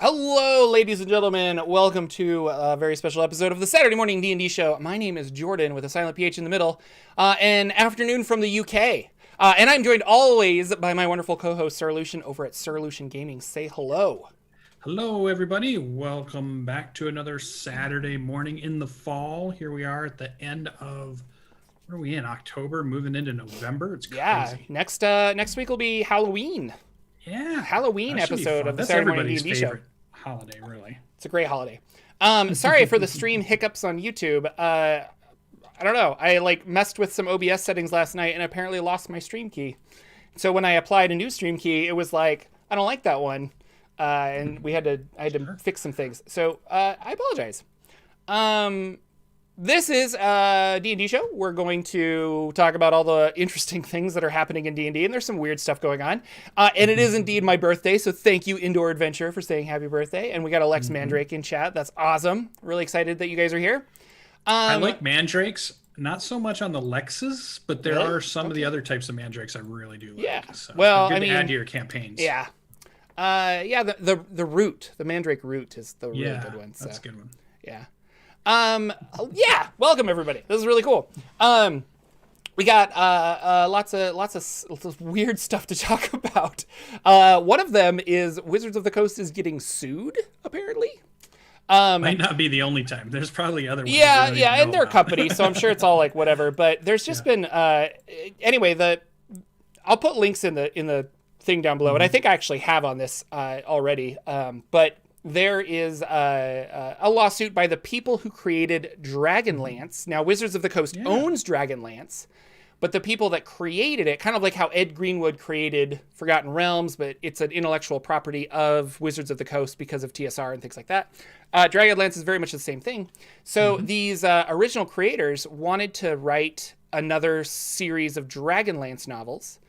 Hello, ladies and gentlemen. Welcome to a very special episode of the Saturday Morning D&D Show. My name is Jordan with a silent PH in the middle. An afternoon from the UK. And I'm joined always by my wonderful co-host, Sir Lucian, over at Sir Lucian Gaming. Say hello. Hello, everybody. Welcome back to another Saturday morning in the fall. Here we are at the end of, what are we in, October, moving into November? It's crazy. Yeah, next week will be Halloween. Yeah. Halloween That should be episode fun. of the That's Saturday Morning everybody's D&D Show. favorite holiday, really. It's a great holiday. Sorry for the stream hiccups on YouTube. I don't know. I messed with some OBS settings last night and apparently lost my stream key. So when I applied a new stream key, it was like, I don't like that one. And I had to fix some things. So I apologize. This is a D&D show. We're going to talk about all the interesting things that are happening in D&D, and there's some weird stuff going on. And it is indeed my birthday, so thank you, Indoor Adventure, for saying happy birthday. And we got Alex Mandrake in chat. That's awesome. Really excited that you guys are here. I like mandrakes, not so much on the Lexes, but there Really? are some of the other types of mandrakes I really do like. Yeah. So Well, good I to mean, add to your campaigns. Yeah. The root, the Mandrake root is the really good one. So. That's a good one. Yeah. Yeah. Welcome everybody. This is really cool. We got lots of weird stuff to talk about. One of them is Wizards of the Coast is getting sued, apparently. Might not be the only time. There's probably other ones. Yeah, and they're a company, so I'm sure it's all like whatever. But there's just been anyway. I'll put links in the thing down below, and I think I actually have on this already. But there is a lawsuit by the people who created Dragonlance. Now, Wizards of the Coast owns Dragonlance, but the people that created it, kind of like how Ed Greenwood created Forgotten Realms, but it's an intellectual property of Wizards of the Coast because of TSR and things like that. Dragonlance is very much the same thing. So these original creators wanted to write another series of Dragonlance novels.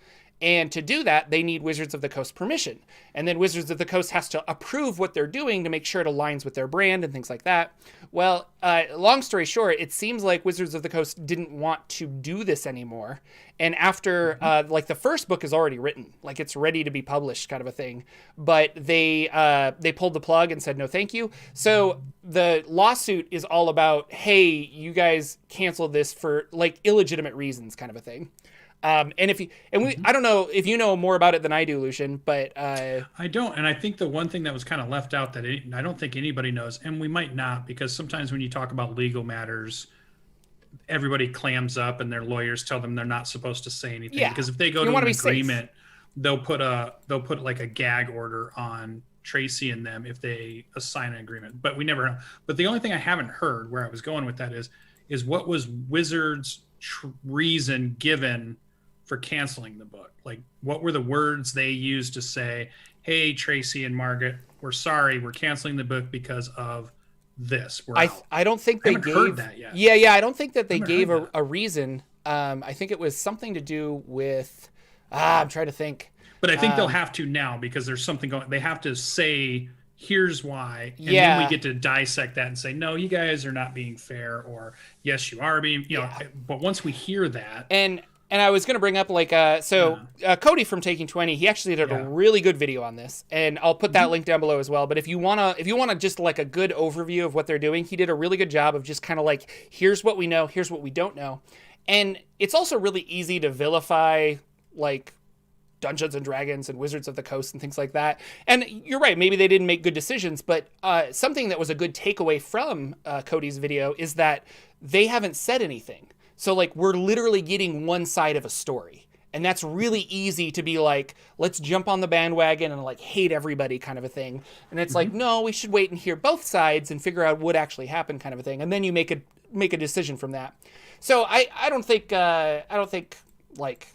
And to do that, they need Wizards of the Coast permission. And then Wizards of the Coast has to approve what they're doing to make sure it aligns with their brand and things like that. Well, long story short, it seems like Wizards of the Coast didn't want to do this anymore. And after, the first book is already written, like it's ready to be published kind of a thing. But they pulled the plug and said, no, thank you. So the lawsuit is all about, hey, you guys canceled this for like illegitimate reasons kind of a thing. I don't know if you know more about it than I do, Lucian, but I don't. And I think the one thing that was kind of left out that I don't think anybody knows, and we might not, because sometimes when you talk about legal matters, everybody clams up and their lawyers tell them they're not supposed to say anything. Yeah. Because if they go to an agreement, they'll put like a gag order on Tracy and them if they assign an agreement. But we never know. But the only thing I haven't heard where I was going with that is what was Wizards' reason given for canceling the book? Like, what were the words they used to say, hey, Tracy and Margaret, we're sorry, we're canceling the book because of this. I don't think they gave heard that yet. Yeah, I don't think that they gave a reason. I think it was something to do with I'm trying to think. But I think they'll have to now because there's something going. They have to say, here's why, and then we get to dissect that and say, no, you guys are not being fair, or yes, you are being, you know. But once we hear that, and I was going to bring up Cody from Taking 20, he actually did a really good video on this, and I'll put that link down below as well. But if you want to just like a good overview of what they're doing, he did a really good job of just kind of like, here's what we know, here's what we don't know. And it's also really easy to vilify like Dungeons and Dragons and Wizards of the Coast and things like that. And you're right, maybe they didn't make good decisions, but something that was a good takeaway from Cody's video is that they haven't said anything. So like we're literally getting one side of a story. And that's really easy to be like, let's jump on the bandwagon and like hate everybody kind of a thing. And it's like, no, we should wait and hear both sides and figure out what actually happened kind of a thing. And then you make a decision from that. So I don't think like,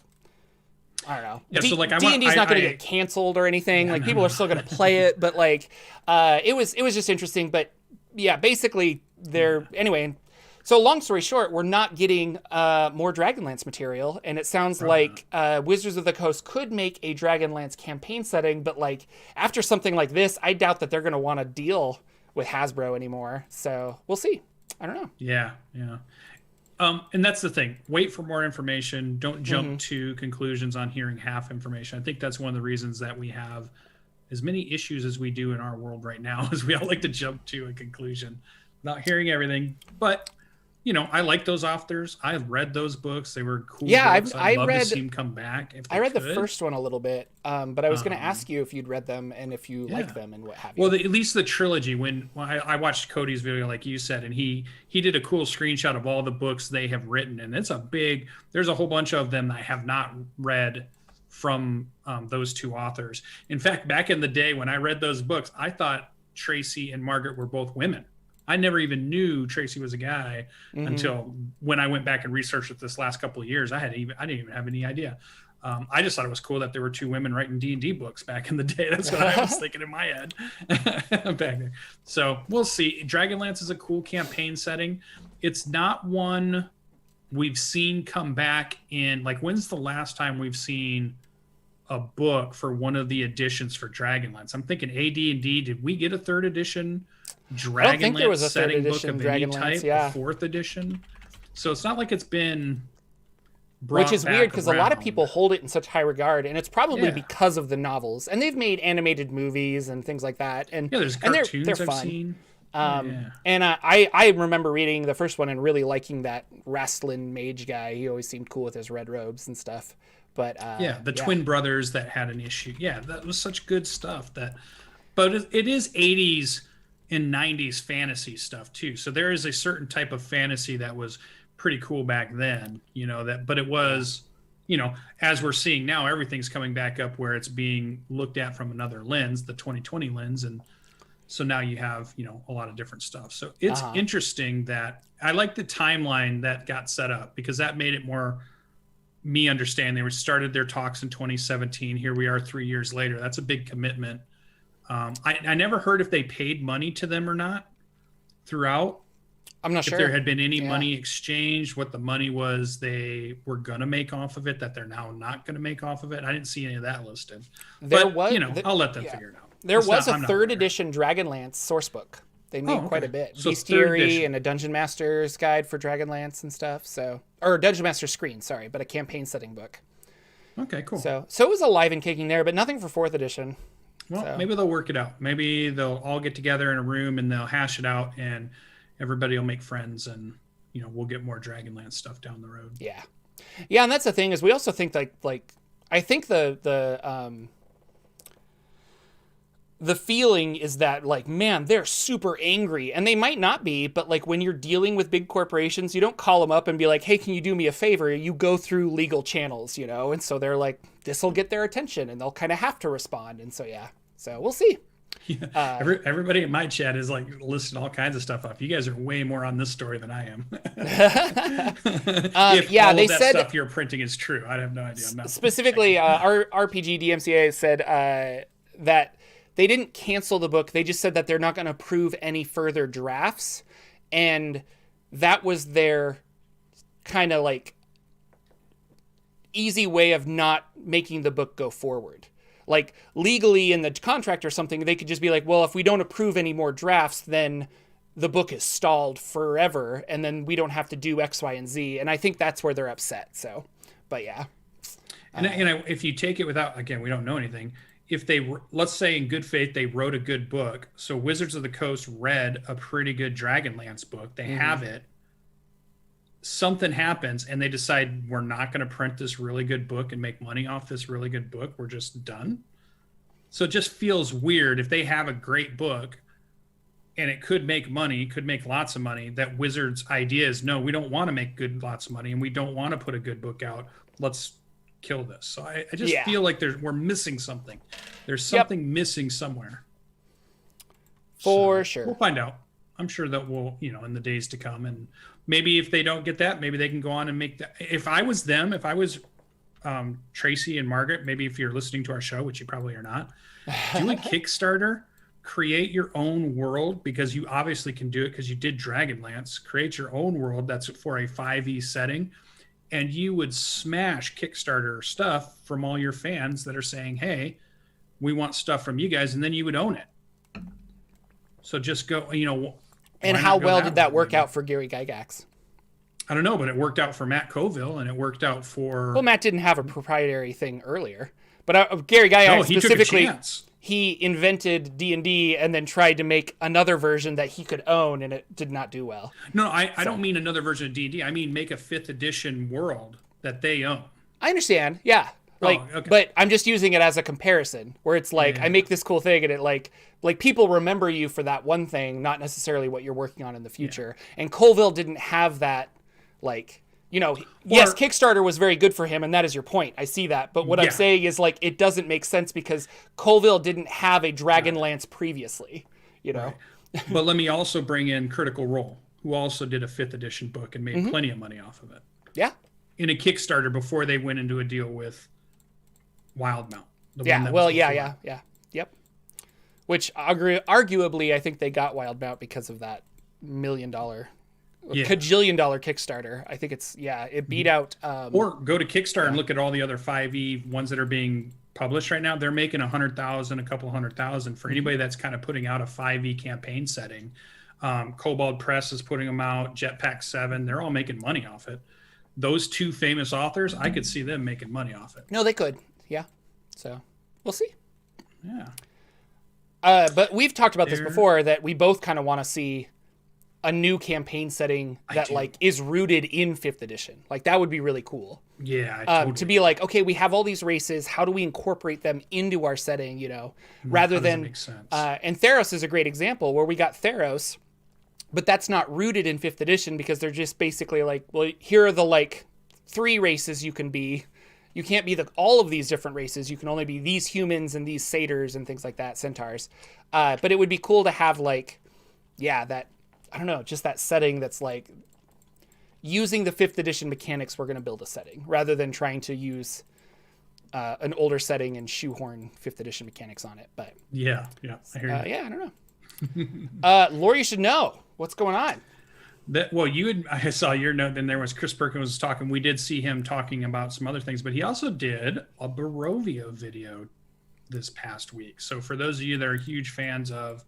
I don't know. Yeah, so like D&D's not going to get canceled or anything. Yeah, like people are still going to play it, but like it was just interesting. But yeah, basically anyway. So long story short, we're not getting more Dragonlance material, and it sounds like Wizards of the Coast could make a Dragonlance campaign setting, but like after something like this, I doubt that they're going to want to deal with Hasbro anymore. So we'll see. I don't know. Yeah. And that's the thing. Wait for more information. Don't jump to conclusions on hearing half information. I think that's one of the reasons that we have as many issues as we do in our world right now, as we all like to jump to a conclusion, not hearing everything. But I like those authors. I read those books. They were cool books. I'd love to see them come back. I read the first one a little bit, but I was going to ask you if you'd read them and if you like them and what have you. Well, at least the trilogy. When I watched Cody's video, like you said, and he did a cool screenshot of all the books they have written, and there's a whole bunch of them that I have not read from those two authors. In fact, back in the day when I read those books, I thought Tracy and Margaret were both women. I never even knew Tracy was a guy until when I went back and researched it this last couple of years. I didn't even have any idea. I just thought it was cool that there were two women writing D&D books back in the day. That's what I was thinking in my head back there. So we'll see. Dragonlance is a cool campaign setting. It's not one we've seen come back in. Like, when's the last time we've seen a book for one of the editions for Dragonlance? I'm thinking AD&D. Did we get a third edition Dragonlance? I don't think there was a third edition book of any type, a fourth edition. So it's not like it's been brought Which is back weird because a lot of around. people hold it in such high regard, and it's probably because of the novels. And they've made animated movies and things like that. And there's cartoons they're I've fun. seen. And I remember reading the first one and really liking that Rastlin mage guy. He always seemed cool with his red robes and stuff. But the twin brothers that had an issue. Yeah, that was such good stuff. But it is 80s and 90s fantasy stuff too. So there is a certain type of fantasy that was pretty cool back then. But it was, as we're seeing now, everything's coming back up where it's being looked at from another lens, the 2020 lens, and so now you have a lot of different stuff. So it's interesting that I like the timeline that got set up, because that made it more me understand they started their talks in 2017. Here we are 3 years later. That's a big commitment. I never heard if they paid money to them or not throughout. I'm not sure if there had been any money exchanged, what the money was they were going to make off of it, that they're now not going to make off of it. I didn't see any of that listed. I'll let them figure it out. There was a third edition Dragonlance source book. They made quite a bit. So Bestiary and a Dungeon Master's guide for Dragonlance and stuff. Or Dungeon Master's screen, sorry, but a campaign setting book. Okay, cool. So it was alive and kicking there, but nothing for 4th edition. Well, maybe they'll work it out. Maybe they'll all get together in a room and they'll hash it out, and everybody will make friends, and we'll get more Dragonlance stuff down the road. Yeah, and that's the thing, is we also think like I think the feeling is that, like, man, they're super angry, and they might not be, but like when you're dealing with big corporations, you don't call them up and be like, hey, can you do me a favor? You go through legal channels, and so they're like, this will get their attention, and they'll kind of have to respond. And so we'll see. Yeah. Everybody in my chat is like listing all kinds of stuff up. You guys are way more on this story than I am. If all they of that said stuff you're printing is true, I have no idea. I'm not specifically, our RPG DMCA said that they didn't cancel the book. They just said that they're not going to approve any further drafts. And that was their kind of like easy way of not making the book go forward. Like legally in the contract or something, they could just be like, well, if we don't approve any more drafts, then the book is stalled forever. And then we don't have to do X, Y, and Z. And I think that's where they're upset. So, but yeah. And if you take it without, again, we don't know anything. If let's say in good faith, they wrote a good book. So Wizards of the Coast read a pretty good Dragonlance book. They have it. Something happens and they decide, we're not going to print this really good book and make money off this really good book. We're just done. So it just feels weird if they have a great book and it could make money, could make lots of money. That Wizards' idea is, no, we don't want to make lots of money, and we don't want to put a good book out. Let's kill this. So I just feel like we're missing something. There's something missing somewhere. For sure. We'll find out. I'm sure that we'll, in the days to come. And maybe if they don't get that, maybe they can go on and make that. If I was them, if I was Tracy and Margaret, maybe if you're listening to our show, which you probably are not, do a Kickstarter, create your own world, because you obviously can do it because you did Dragonlance. Create your own world that's for a 5e setting. And you would smash Kickstarter stuff from all your fans that are saying, hey, we want stuff from you guys. And then you would own it. So just go, And how well did that work out for Gary Gygax? I don't know, but it worked out for Matt Colville, and it worked out for... Well, Matt didn't have a proprietary thing earlier. But Gary Gygax specifically... he invented D&D and then tried to make another version that he could own, and it did not do well. No, I don't mean another version of D&D. I mean make a 5th edition world that they own. I understand. Yeah. Like, okay. But I'm just using it as a comparison where it's like, I make this cool thing and it like people remember you for that one thing, not necessarily what you're working on in the future. Yeah. And Colville didn't have that, like, you know, yes, Kickstarter was very good for him, and that is your point. I see that. But what I'm saying is, like, it doesn't make sense because Colville didn't have a Dragonlance previously, you know? Right. But let me also bring in Critical Role, who also did a 5th edition book and made plenty of money off of it. Yeah. In a Kickstarter before they went into a deal with Wildmount. Yep. Which arguably, I think they got Wildmount because of that $1 million, cajillion dollar Kickstarter. I think it's it beat out. Or go to Kickstarter and look at all the other 5e ones that are being published right now. They're making 100,000, a couple 100,000 for anybody that's kind of putting out a 5e campaign setting. Kobold Press is putting them out. Jetpack 7, they're all making money off it. Those two famous authors, I could see them making money off it. No, they could. Yeah. So we'll see. Yeah. But we've talked about this before, that we both kind of want to see a new campaign setting that like is rooted in 5th edition. Like that would be really cool. Yeah. Totally. To be like, okay, we have all these races. How do we incorporate them into our setting? You know, rather than, make sense? And Theros is a great example where we got Theros, but that's not rooted in 5th edition because they're just basically like, well, here are the like 3 races you can be. You can't be all of these different races. You can only be these humans and these satyrs and things like that, centaurs. But it would be cool to have like, that, I don't know, just that setting that's like using the 5th edition mechanics. We're going to build a setting rather than trying to use an older setting and shoehorn 5th edition mechanics on it. But yeah, I hear you. I don't know. Lore, you should know what's going on. I saw your note. Then there was Chris Perkins was talking. We did see him talking about some other things, but he also did a Barovia video this past week. So for those of you that are huge fans of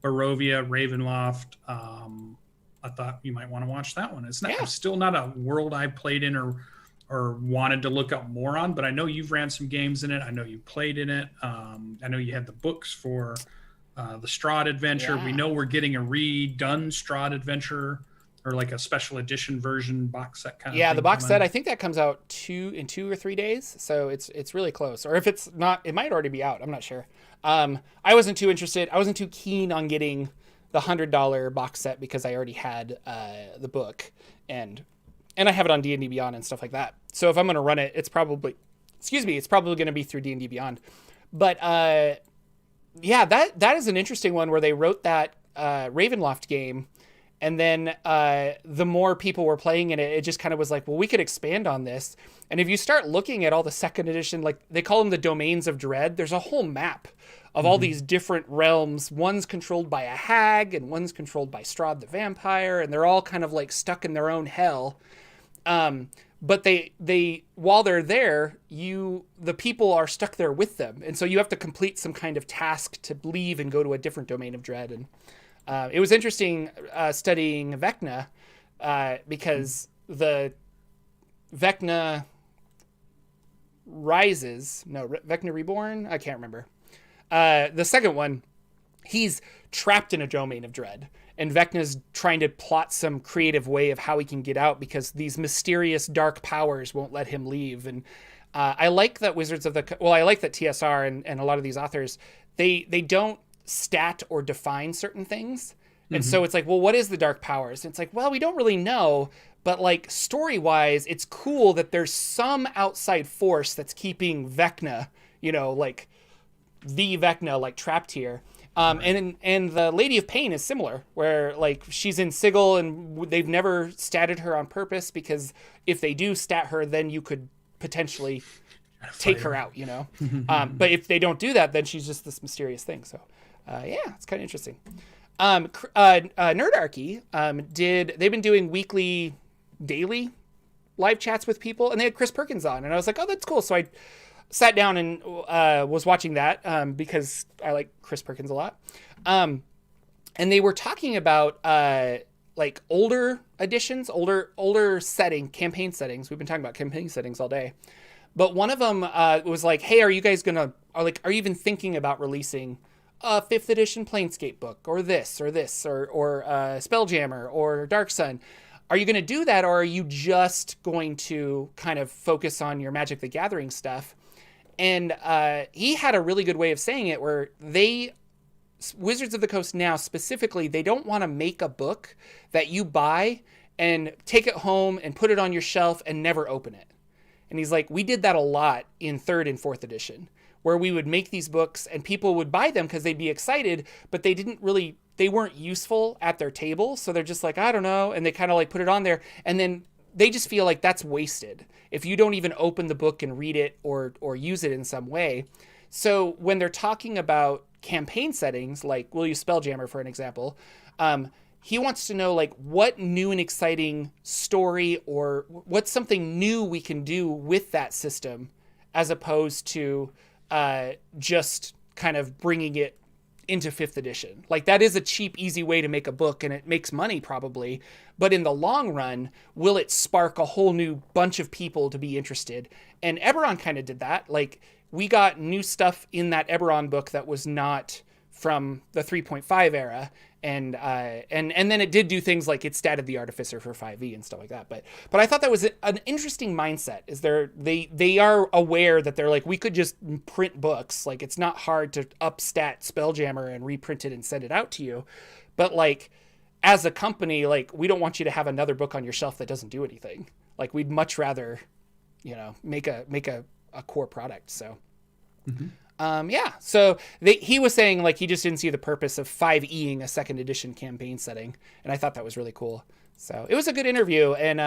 Barovia, Ravenloft, I thought you might want to watch that one. It's still not a world I've played in or wanted to look up more on, but I know you've ran some games in it. I know you played in it. I know you had the books for the Strahd Adventure. We know we're getting a redone Strahd Adventure, or like a special edition version box set kind of thing. Yeah, the box set, I think that comes out in 2 or 3 days. So it's really close. Or if it's not, it might already be out. I'm not sure. I wasn't too interested. I wasn't too keen on getting the $100 box set because I already had the book and I have it on D&D Beyond and stuff like that. So if I'm going to run it, it's probably going to be through D&D Beyond. But that is an interesting one where they wrote that Ravenloft game. And then the more people were playing in it, it just kind of was like, well, we could expand on this. And if you start looking at all the 2nd edition, like they call them the Domains of Dread, there's a whole map of all these different realms. One's controlled by a hag and one's controlled by Strahd the vampire. And they're all kind of like stuck in their own hell. But they while they're there, the people are stuck there with them. And so you have to complete some kind of task to leave and go to a different Domain of Dread. And it was interesting studying Vecna because the Vecna Vecna Reborn? I can't remember. The second one, he's trapped in a Domain of Dread. And Vecna's trying to plot some creative way of how he can get out because these mysterious dark powers won't let him leave. And I like that I like that TSR and a lot of these authors, they don't stat or define certain things. And so it's like, well, what is the dark powers? And it's like, well, we don't really know, but like story wise, it's cool that there's some outside force that's keeping Vecna, like the Vecna, like trapped here. And the Lady of Pain is similar, where like she's in Sigil and they've never statted her on purpose because if they do stat her, then you could potentially take her out, but if they don't do that, then she's just this mysterious thing. So it's kind of interesting. Nerdarchy they've been doing daily live chats with people, and they had Chris Perkins on, and I was like, oh, that's cool. So I sat down and was watching that because I like Chris Perkins a lot. And they were talking about like older editions, older campaign settings. We've been talking about campaign settings all day. But one of them was like, hey, are you guys gonna are you even thinking about releasing a 5th edition Planescape book or this or Spelljammer or Dark Sun? Are you going to do that, or are you just going to kind of focus on your Magic the Gathering stuff? And he had a really good way of saying it, where Wizards of the Coast now specifically, they don't want to make a book that you buy and take it home and put it on your shelf and never open it. And he's like, we did that a lot in 3rd and 4th edition, where we would make these books and people would buy them because they'd be excited, but they weren't useful at their table. So they're just like, I don't know. And they kind of like put it on there. And then they just feel like that's wasted if you don't even open the book and read it or use it in some way. So when they're talking about campaign settings, like we'll use Spelljammer for an example, he wants to know like what new and exciting story or what's something new we can do with that system, as opposed to just kind of bringing it into 5th edition. Like that is a cheap, easy way to make a book, and it makes money probably, but in the long run, will it spark a whole new bunch of people to be interested? And Eberron kind of did that. Like we got new stuff in that Eberron book that was not from the 3.5 era. And then it did do things like it statted the Artificer for 5e and stuff like that. But I thought that was an interesting mindset. Is they are aware that they're like, we could just print books. Like it's not hard to upstat Spelljammer and reprint it and send it out to you. But like as a company, like we don't want you to have another book on your shelf that doesn't do anything. Like we'd much rather, make a core product. So. Mm-hmm. So he was saying like he just didn't see the purpose of 5eing a 2nd edition campaign setting, and I thought that was really cool. So it was a good interview, and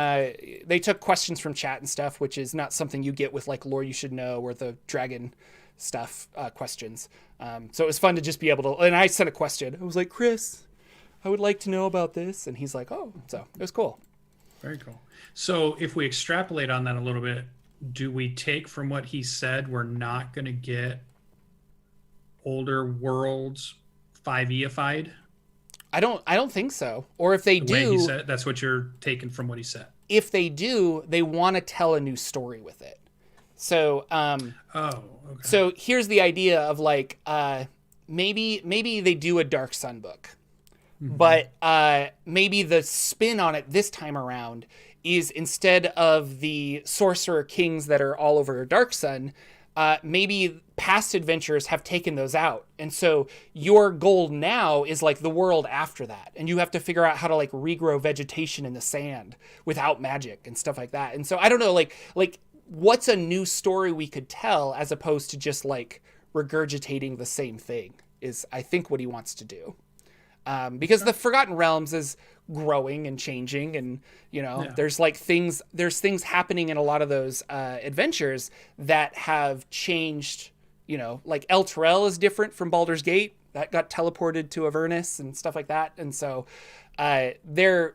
they took questions from chat and stuff, which is not something you get with like Lore You Should Know or the Dragon stuff questions. So it was fun to just be able to. And I sent a question. I was like, Chris, I would like to know about this, and he's like, oh, so it was cool. Very cool. So if we extrapolate on that a little bit, do we take from what he said we're not going to get older worlds 5e-ified? I don't think so. Or if they do, he said, that's what you're taking from what he said. If they do, they want to tell a new story with it. So, okay. So here's the idea of like, maybe they do a Dark Sun book, but maybe the spin on it this time around is instead of the sorcerer kings that are all over Dark Sun, maybe past adventures have taken those out. And so your goal now is like the world after that. And you have to figure out how to like regrow vegetation in the sand without magic and stuff like that. And so I don't know, like what's a new story we could tell as opposed to just like regurgitating the same thing is I think what he wants to do. Because the Forgotten Realms is growing and changing, and there's things happening in a lot of those adventures that have changed. Like El Terrell is different from Baldur's Gate, that got teleported to Avernus and stuff like that, and so I don't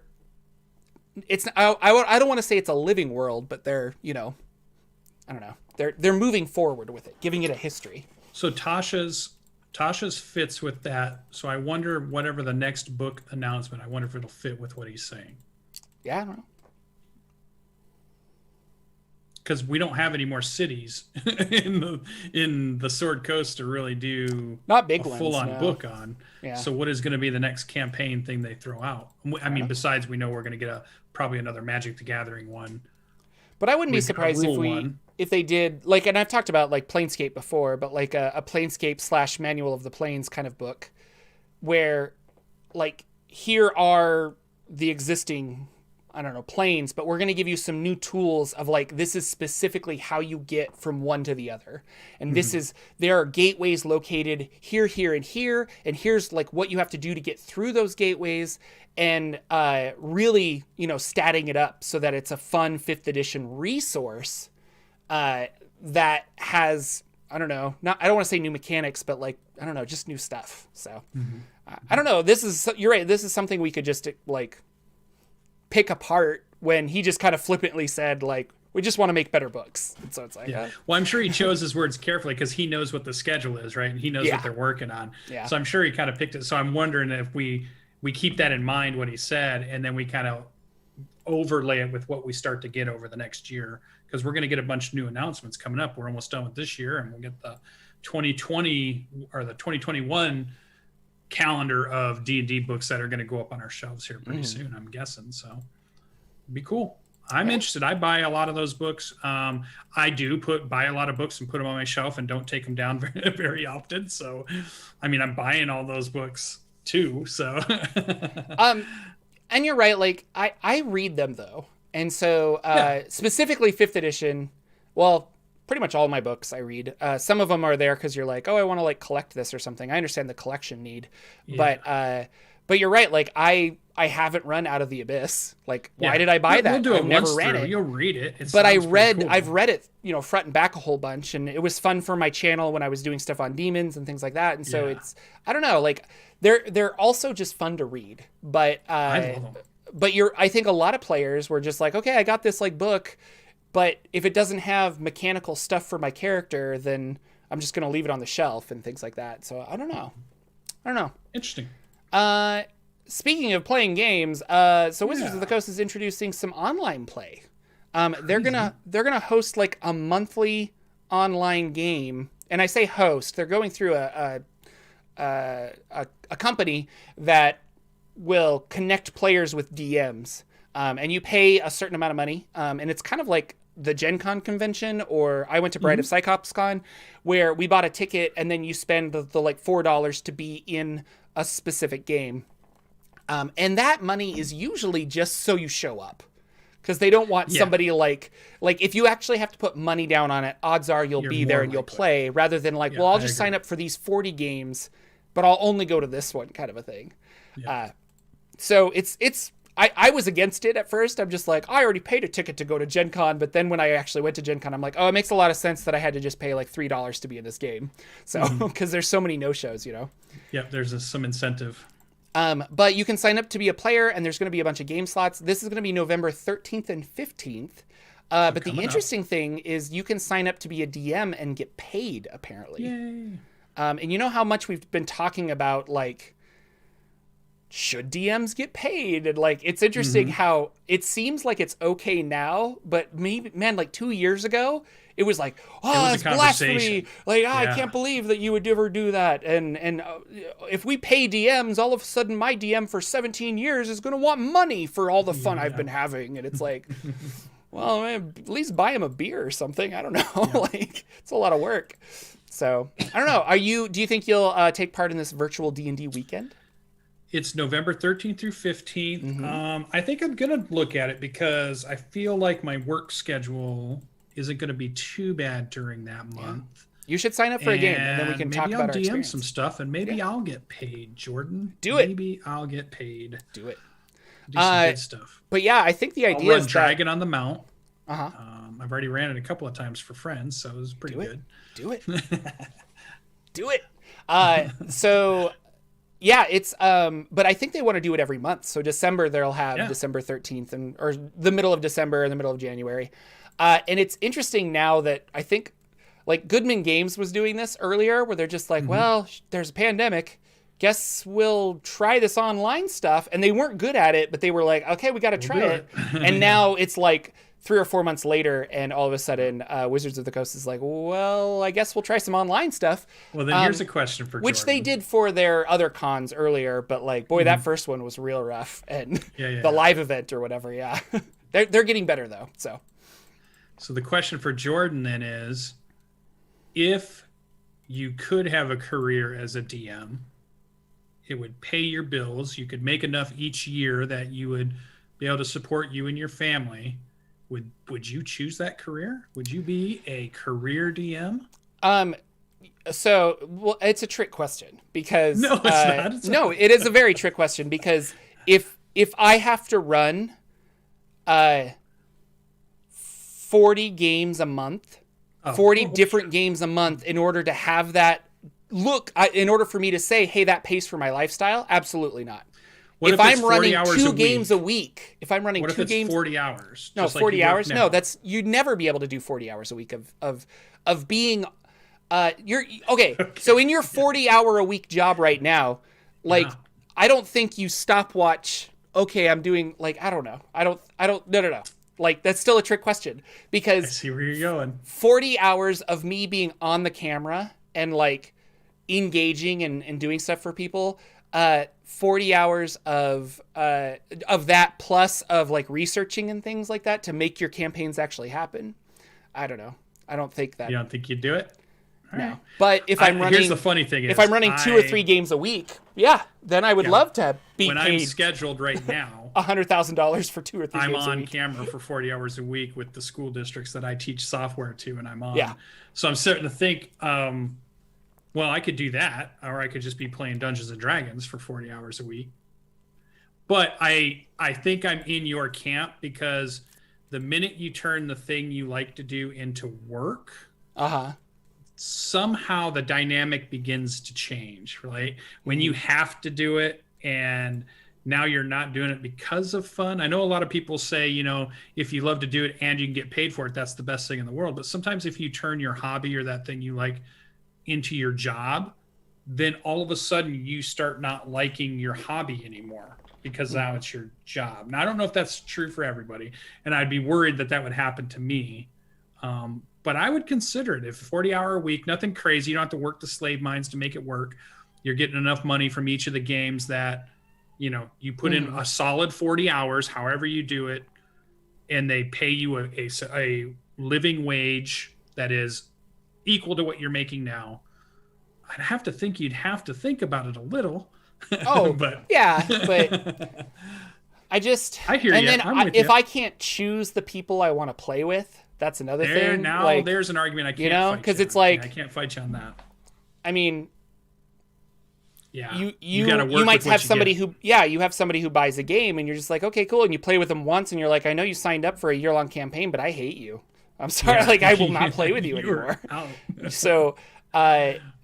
want to say it's a living world, but they're I don't know, they're moving forward with it, giving it a history. So Tasha's fits with that. So I wonder, whatever the next book announcement, I wonder if it'll fit with what he's saying. Yeah, I don't know. Because we don't have any more cities in the Sword Coast to really do not big a full-on book on. Yeah. So what is going to be the next campaign thing they throw out? I mean, besides we know we're going to get probably another Magic the Gathering one. But I wouldn't be surprised if they did, like, and I've talked about like Planescape before, but like a Planescape / Manual of the Planes kind of book, where like here are the existing, I don't know, planes, but we're going to give you some new tools of like, this is specifically how you get from one to the other. And this is, there are gateways located here, here, and here. And here's like what you have to do to get through those gateways, and really, statting it up so that it's a fun 5th edition resource that has, I don't know, I don't want to say new mechanics, but like, I don't know, just new stuff. So I don't know. You're right. This is something we could just like pick apart when he just kind of flippantly said, like, we just want to make better books. And so it's like, well, I'm sure he chose his words carefully because he knows what the schedule is, right? And he knows what they're working on. Yeah. So I'm sure he kind of picked it. So I'm wondering if we keep that in mind, what he said, and then we kind of overlay it with what we start to get over the next year, because we're going to get a bunch of new announcements coming up. We're almost done with this year, and we'll get the 2020 or the 2021 calendar of D&D books that are going to go up on our shelves here pretty soon, I'm guessing. So it'd be cool. I'm interested. I buy a lot of those books. I do buy a lot of books and put them on my shelf and don't take them down very, very often. So, I mean, I'm buying all those books too. So, and you're right. Like I read them though. And so, specifically 5th edition, well, pretty much all my books I read. Some of them are there because you're like, oh, I want to like collect this or something. I understand the collection need, but you're right. Like I haven't run Out of the Abyss. Like, why did I buy that? We'll do it I've never ran through. it. You'll read it. But I've read it, front and back a whole bunch, and it was fun for my channel when I was doing stuff on demons and things like that. And so it's, I don't know, like they're also just fun to read. But I love them. But I think a lot of players were just like, okay, I got this like book, but if it doesn't have mechanical stuff for my character, then I'm just going to leave it on the shelf and things like that. So I don't know. Interesting. Speaking of playing games, so Wizards of the Coast is introducing some online play. They're gonna host like a monthly online game, and I say host. They're going through a company that will connect players with DMs, and you pay a certain amount of money, and it's kind of like the Gen Con convention, or I went to Bride of Cyclops Con, where we bought a ticket and then you spend the like $4 to be in a specific game. And that money is usually just so you show up, because they don't want somebody like if you actually have to put money down on it, odds are you'll be there and you'll play, rather than like, well, I'll just sign up for these 40 games, but I'll only go to this one kind of a thing. Yeah. So I was against it at first. I'm just like, I already paid a ticket to go to Gen Con, but then when I actually went to Gen Con, I'm like, oh, it makes a lot of sense that I had to just pay like $3 to be in this game. So, because there's so many no-shows, Yeah, there's some incentive. But you can sign up to be a player, and there's going to be a bunch of game slots. This is going to be November 13th and 15th. But the interesting thing is you can sign up to be a DM and get paid, apparently. Yay. And you know how much we've been talking about, like, should DMs get paid? And, like, it's interesting how it seems like it's okay now, but maybe, man, like 2 years ago, it was like, oh, it's blasphemy. Like, I can't believe that you would ever do that. And if we pay DMs, all of a sudden my DM for 17 years is going to want money for all the fun I've been having. And it's like, well, man, at least buy him a beer or something. I don't know. Like, it's a lot of work. So I don't know. Do you think you'll take part in this virtual D&D weekend? It's November 13th through 15th. I think I'm going to look at it because I feel like my work schedule isn't going to be too bad during that month. You should sign up for a game, and then we can talk about our experience. Maybe I'll DM some stuff, and maybe I'll get paid, Jordan. Do it. Maybe I'll get paid. Do it. Do some good stuff. But yeah, I think the idea is Dragon on the Mount. I've already ran it a couple of times for friends, so it was pretty good. Do it. Do it. So yeah, it's but I think they want to do it every month. So December they'll have December 13th or the middle of December and the middle of January. And it's interesting now that I think like Goodman Games was doing this earlier, where they're just like, well, there's a pandemic. Guess we'll try this online stuff. And they weren't good at it, but they were like, okay, we got to try it. And now it's like 3 or 4 months later, and all of a sudden Wizards of the Coast is like, well, I guess we'll try some online stuff. Well, then here's a question for which Jordan. They did for their other cons earlier, but like, boy, that first one was real rough. And the live event or whatever, they're getting better though. So the question for Jordan then is, if you could have a career as a DM, it would pay your bills, you could make enough each year that you would be able to support you and your family, would you choose that career? Would you be a career DM? So, well, it's a trick question because no, it's not. No, it is a very trick question because if I have to run 40 games a month, 40 different games a month in order to have that in order for me to say, hey, that pays for my lifestyle, absolutely not. If I'm running 2 games a week, if I'm running what 2 if it's games, 40 hours? No, 40 hours. No, you'd never be able to do 40 hours a week of being. You're okay. So in your 40-hour a week job right now, like I don't think you stopwatch okay, I'm doing like, I don't know. No. Like, that's still a trick question I because see where you're going. 40 hours of me being on the camera and like engaging and doing stuff for people, 40 hours of that plus of like researching and things like that to make your campaigns actually happen. I don't know. I don't think that. You don't think you'd do it? All No. right. But if I'm running, here's the funny thing: if I'm running 2 or 3 games a week, yeah, then I would love to be when paid I'm scheduled right now, $100,000 for 2 or 3 I'm games a on week. camera for 40 hours a week with the school districts that I teach software to, and I'm on. Yeah. So I'm starting to think, well, I could do that, or I could just be playing Dungeons and Dragons for 40 hours a week. But I think I'm in your camp because the minute you turn the thing you like to do into work, somehow the dynamic begins to change, right? When you have to do it and now you're not doing it because of fun. I know a lot of people say, you know, if you love to do it and you can get paid for it, that's the best thing in the world. But sometimes if you turn your hobby or that thing you like into your job, then all of a sudden you start not liking your hobby anymore because now it's your job. Now, I don't know if that's true for everybody, and I'd be worried that that would happen to me. But I would consider it. If 40-hour a week, nothing crazy, you don't have to work the slave mines to make it work. You're getting enough money from each of the games that, you know, you put in a solid 40 hours, however you do it, and they pay you a living wage that is equal to what you're making now. I'd have to think you'd have to think about it a little. Oh, but yeah, but I hear you. And then if I can't choose the people I want to play with, that's another thing. Now like, there's an argument I can't, you know, because it's like, I can't fight you on that. I mean, yeah, you gotta work might with what have you somebody get. you have somebody who buys a game and you're just like, okay, cool, and you play with them once and you're like, I know you signed up for a year-long campaign, but I hate you. I'm sorry, like I will not play with you anymore. So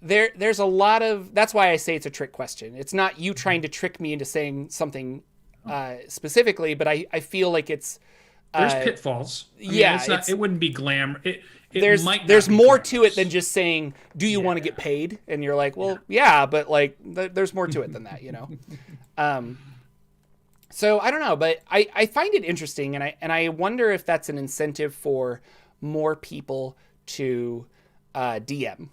there's a lot of, that's why I say it's a trick question. It's not you trying to trick me into saying something specifically, but I feel like it's there's pitfalls. I mean, yeah, it wouldn't be glamour. There's more to it than just saying, do you want to get paid? And you're like, well, yeah, but like there's more to it than that, you know? So I don't know, but I find it interesting. And I wonder if that's an incentive for more people to DM.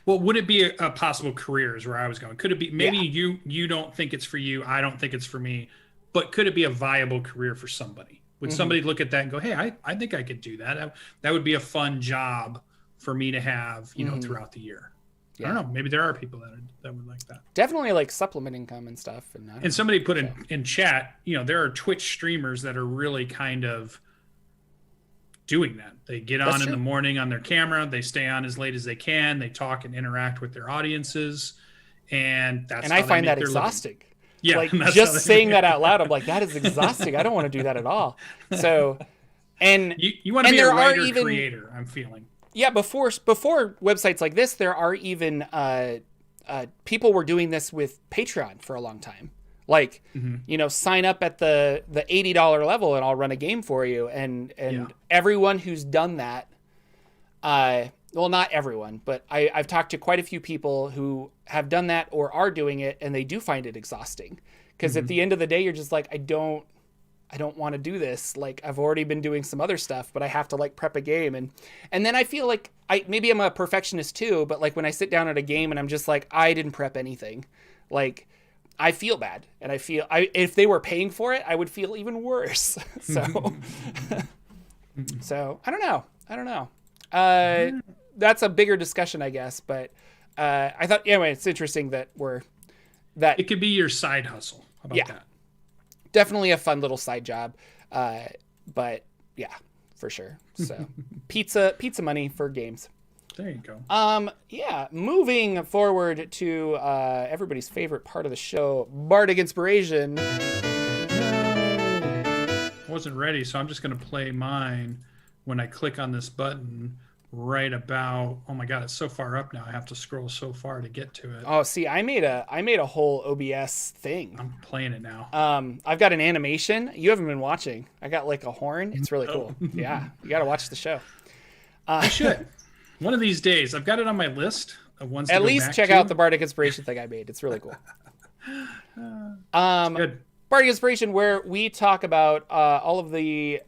Well, would it be a possible career is where I was going. Could it be, maybe you don't think it's for you, I don't think it's for me, but could it be a viable career for somebody? Would somebody look at that and go, hey, I think I could do that. That would be a fun job for me to have, you know, throughout the year. Yeah. I don't know. Maybe there are people that would like that. Definitely like supplement income and stuff. And somebody put in chat, you know, there are Twitch streamers that are really kind of doing that. They get on in the morning on their camera. They stay on as late as they can. They talk and interact with their audiences. And that's I find that exhausting. Living. Yeah, like just saying that out loud, I'm like, that is exhausting. I don't want to do that at all. So, and you want to be a writer creator, I'm feeling. Yeah, before websites like this, there are even people were doing this with Patreon for a long time. Like, you know, sign up at the $80 level and I'll run a game for you. And everyone who's done that, well, not everyone, but I've talked to quite a few people who have done that or are doing it, and they do find it exhausting. Because at the end of the day, you're just like, I don't want to do this. Like, I've already been doing some other stuff, but I have to like prep a game. And then I feel like maybe I'm a perfectionist too, but like when I sit down at a game and I'm just like, I didn't prep anything, like I feel bad. And I feel if they were paying for it, I would feel even worse. So I don't know. That's a bigger discussion, I guess. But I thought, anyway, it's interesting that it could be your side hustle. How about that? Definitely a fun little side job. But yeah, for sure. So pizza money for games. There you go. Yeah, moving forward to everybody's favorite part of the show, Bardic Inspiration. I wasn't ready, so I'm just going to play mine when I click on this button right about, oh my god, it's so far up now. I have to scroll so far to get to it. Oh, see, I made a whole OBS thing. I'm playing it now. I've got an animation. You haven't been watching. I got like a horn. It's really cool. Yeah, you got to watch the show. I should. One of these days. I've got it on my list of ones to at go least back check to. out the Bardic Inspiration thing I made. It's really cool. Good. Bardic Bardic Inspiration, where we talk about all of the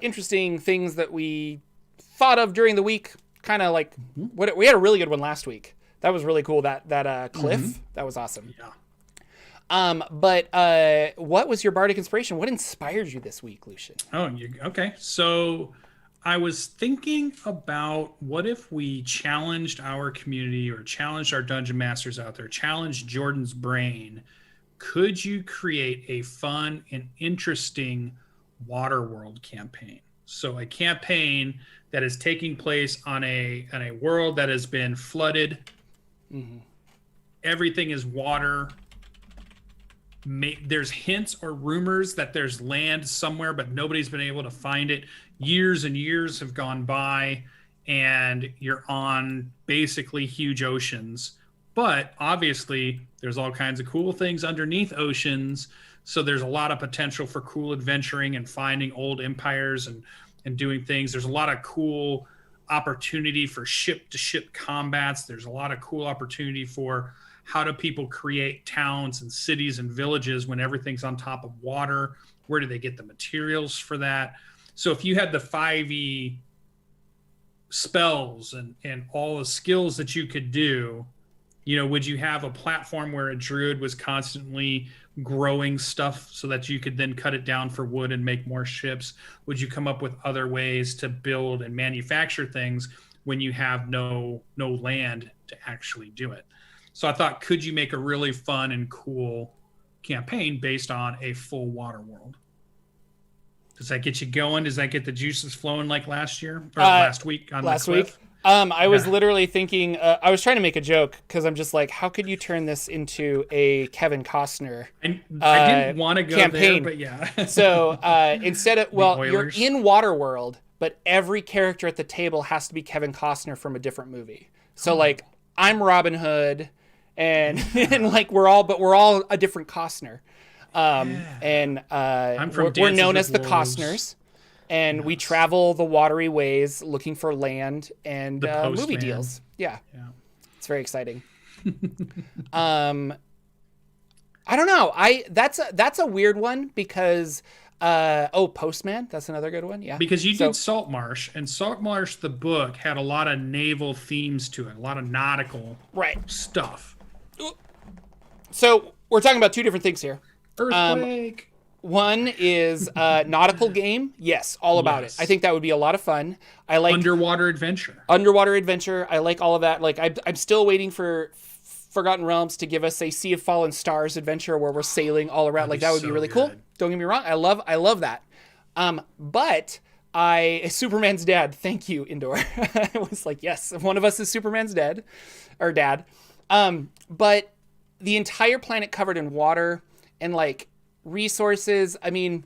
interesting things that we thought of during the week. Kind of like we had a really good one last week. That was really cool. That cliff, that was awesome. Yeah. But what was your Bardic Inspiration? What inspired you this week, Lucian? Okay. So I was thinking about what if we challenged our community or challenged our dungeon masters out there, challenged Jordan's brain. Could you create a fun and interesting Waterworld campaign? So a campaign that is taking place on a world that has been flooded. Mm-hmm. Everything is water. There's hints or rumors that there's land somewhere, but nobody's been able to find it. Years and years have gone by, and you're on basically huge oceans. But obviously, there's all kinds of cool things underneath oceans. So there's a lot of potential for cool adventuring and finding old empires and doing things. There's a lot of cool opportunity for ship-to-ship combats. There's a lot of cool opportunity for how do people create towns and cities and villages when everything's on top of water? Where do they get the materials for that? So if you had the 5e spells and all the skills that you could do, would you have a platform where a druid was constantly growing stuff so that you could then cut it down for wood and make more ships? Would you come up with other ways to build and manufacture things when you have no land to actually do it? So I thought, could you make a really fun and cool campaign based on a full water world? Does that get you going? Does that get the juices flowing like last year or last week on the cliff? I was literally thinking, I was trying to make a joke because I'm just like, how could you turn this into a Kevin Costner I didn't want to go campaign? There, but yeah. So instead of, you're in Waterworld, but every character at the table has to be Kevin Costner from a different movie. So like, I'm Robin Hood, and like we're all a different Costner. And we're known as the Costners. And we travel the watery ways looking for land and movie deals. Yeah. It's very exciting. I don't know. That's a weird one because Postman, that's another good one. Yeah. Because you did Saltmarsh, and Saltmarsh the book had a lot of naval themes to it, a lot of nautical stuff. So we're talking about two different things here. Earthquake. One is Nautical Game. Yes, all about it. I think that would be a lot of fun. I like Underwater Adventure. I like all of that. Like I'm still waiting for Forgotten Realms to give us a Sea of Fallen Stars adventure where we're sailing all around. Like that would be really cool. Don't get me wrong. I love that. But Superman's dad. Thank you, Indoor. I was like, yes, one of us is Superman's dad. But the entire planet covered in water and like resources. I mean,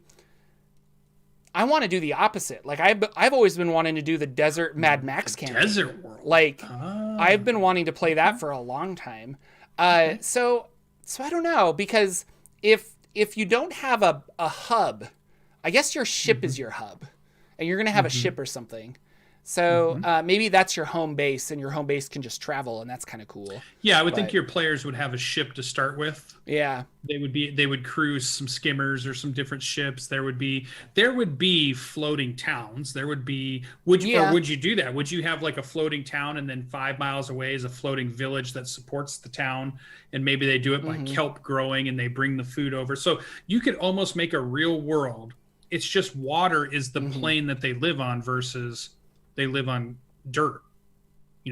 I want to do the opposite. Like I've always been wanting to do the desert Mad Max campaign. Desert world. Like I've been wanting to play that for a long time. So I don't know, because if you don't have a hub, I guess your ship is your hub, and you're gonna have a ship or something. So maybe that's your home base, and your home base can just travel, and that's kind of cool. Yeah, I would think your players would have a ship to start with. Yeah, they would cruise some skimmers or some different ships. There would be floating towns. There would be or would you do that? Would you have like a floating town, and then 5 miles away is a floating village that supports the town, and maybe they do it by kelp growing, and they bring the food over. So you could almost make a real world. It's just water is the plane that they live on versus they live on dirt.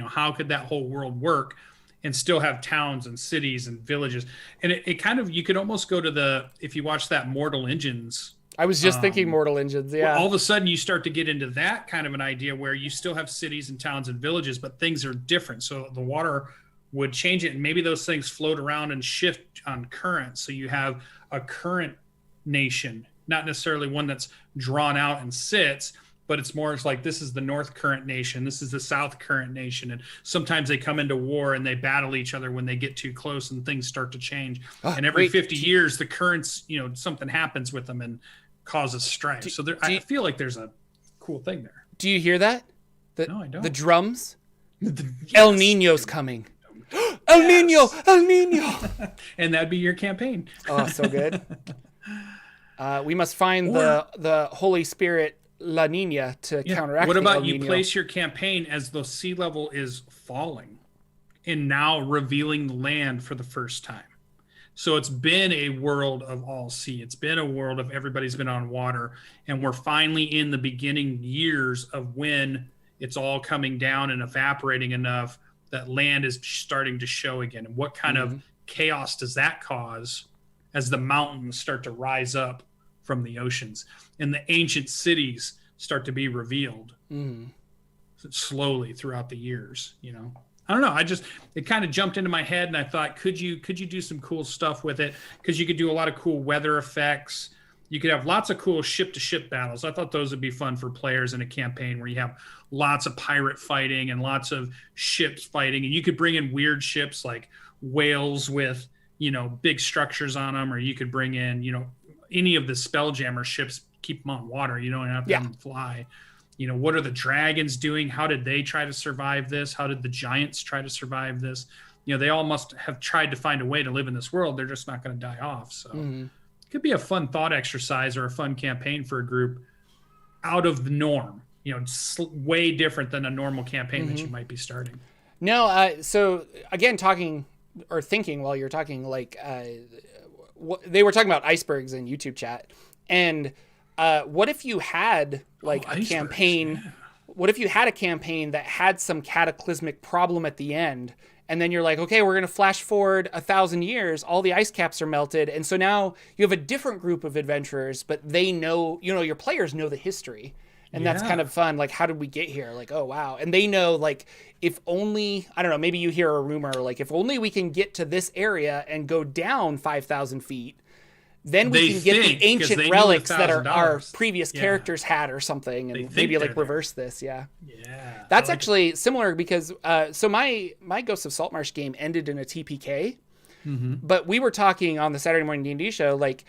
How could that whole world work and still have towns and cities and villages? And it kind of, you could almost go to if you watch that Mortal Engines. I was just thinking Mortal Engines. Yeah. All of a sudden you start to get into that kind of an idea where you still have cities and towns and villages, but things are different. So the water would change it. And maybe those things float around and shift on current. So you have a current nation, not necessarily one that's drawn out and sits, but it's more, it's like, this is the North Current nation, this is the South Current nation, and sometimes they come into war and they battle each other when they get too close and things start to change. And every 50 years, the currents, something happens with them and causes strife. I feel like there's a cool thing there. Do you hear that? No, I don't. The drums? El Nino's coming. El Nino! El Nino! And that'd be your campaign. Oh, so good. We must find the Holy Spirit La Nina to counteract. What the about El you Nino. place your campaign as the sea level is falling and now revealing the land for the first time? So it's been a world of all sea. It's been a world of everybody's been on water. And we're finally in the beginning years of when it's all coming down and evaporating enough that land is starting to show again. And what kind of chaos does that cause as the mountains start to rise up from the oceans and the ancient cities start to be revealed slowly throughout the years, you know? I don't know. It kind of jumped into my head and I thought, could you do some cool stuff with it? Because you could do a lot of cool weather effects. You could have lots of cool ship to ship battles. I thought those would be fun for players in a campaign where you have lots of pirate fighting and lots of ships fighting. And you could bring in weird ships like whales with, you know, big structures on them, or you could bring in, you know, any of the Spelljammer ships, keep them on water. You don't have to have them fly. You know, what are the dragons doing? How did they try to survive this? How did the giants try to survive this? You know, they all must have tried to find a way to live in this world. They're just not going to die off. So it could be a fun thought exercise or a fun campaign for a group out of the norm, you know, way different than a normal campaign that you might be starting. No, so again, thinking while you're talking, like they were talking about icebergs in YouTube chat. And what if you had like a campaign? Yeah. What if you had a campaign that had some cataclysmic problem at the end, and then you're like, okay, we're going to flash forward 1,000 years. All the ice caps are melted, and so now you have a different group of adventurers, but they know, you know, your players know the history, and that's kind of fun. Like, how did we get here? Like, oh wow, and they know, like, if only, I don't know, maybe you hear a rumor like, if only we can get to this area and go down 5,000 feet. Then we can get the ancient relics that our previous characters had or something, and maybe like reverse this. Yeah. That's actually similar because so my Ghosts of Saltmarsh game ended in a TPK, but we were talking on the Saturday Morning D&D show, like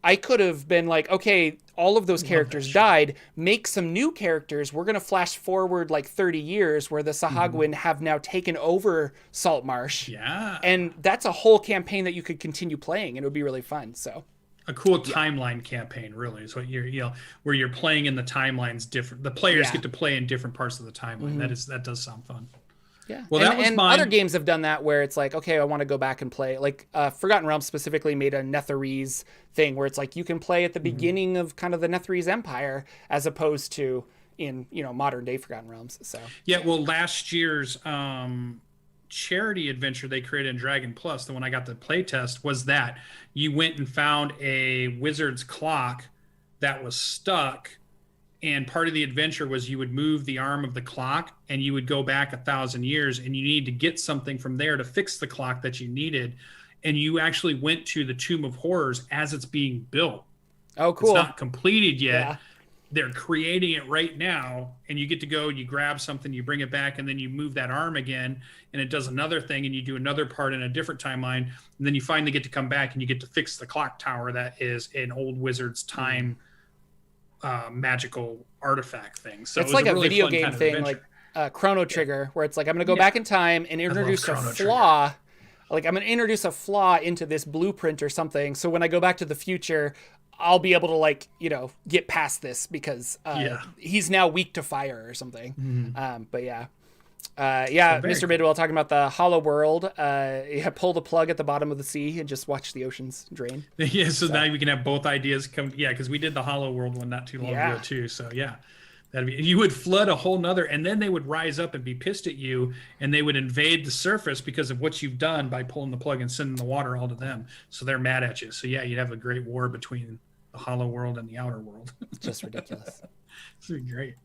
I could have been like, okay, all of those characters died, make some new characters. We're going to flash forward like 30 years where the Sahagwin have now taken over Saltmarsh. Yeah. And that's a whole campaign that you could continue playing, and it would be really fun. So a cool timeline campaign really is what where you're playing in the timelines different. The players get to play in different parts of the timeline. That does sound fun. Yeah. Well, that was mine. Other games have done that where it's like, okay, I want to go back and play. Like Forgotten Realms specifically made a Netherese thing where it's like you can play at the beginning of kind of the Netherese Empire as opposed to in, you know, modern day Forgotten Realms. So yeah, well, last year's charity adventure they created in Dragon Plus, the one I got to play test, was that you went and found a wizard's clock that was stuck. And part of the adventure was you would move the arm of the clock and you would go back 1,000 years and you need to get something from there to fix the clock that you needed. And you actually went to the Tomb of Horrors as it's being built. Oh, cool. It's not completed yet. Yeah. They're creating it right now. And you get to go, you grab something, you bring it back, and then you move that arm again and it does another thing and you do another part in a different timeline. And then you finally get to come back and you get to fix the clock tower that is an old wizard's time magical artifact thing. So it's like a really video game thing, like Chrono Trigger, where it's like I'm going to go back in time and introduce a flaw. Trigger. Like I'm going to introduce a flaw into this blueprint or something. So when I go back to the future, I'll be able to, like, you know, get past this because he's now weak to fire or something. But yeah. Mr. Bidwell talking about the Hollow World. Pull the plug at the bottom of the sea and just watch the oceans drain. Yeah, so now we can have both ideas come. Yeah, because we did the Hollow World one not too long ago too. So yeah, you would flood a whole nother, and then they would rise up and be pissed at you, and they would invade the surface because of what you've done by pulling the plug and sending the water all to them. So they're mad at you. So yeah, you'd have a great war between the Hollow World and the Outer World. Just ridiculous. This would be great.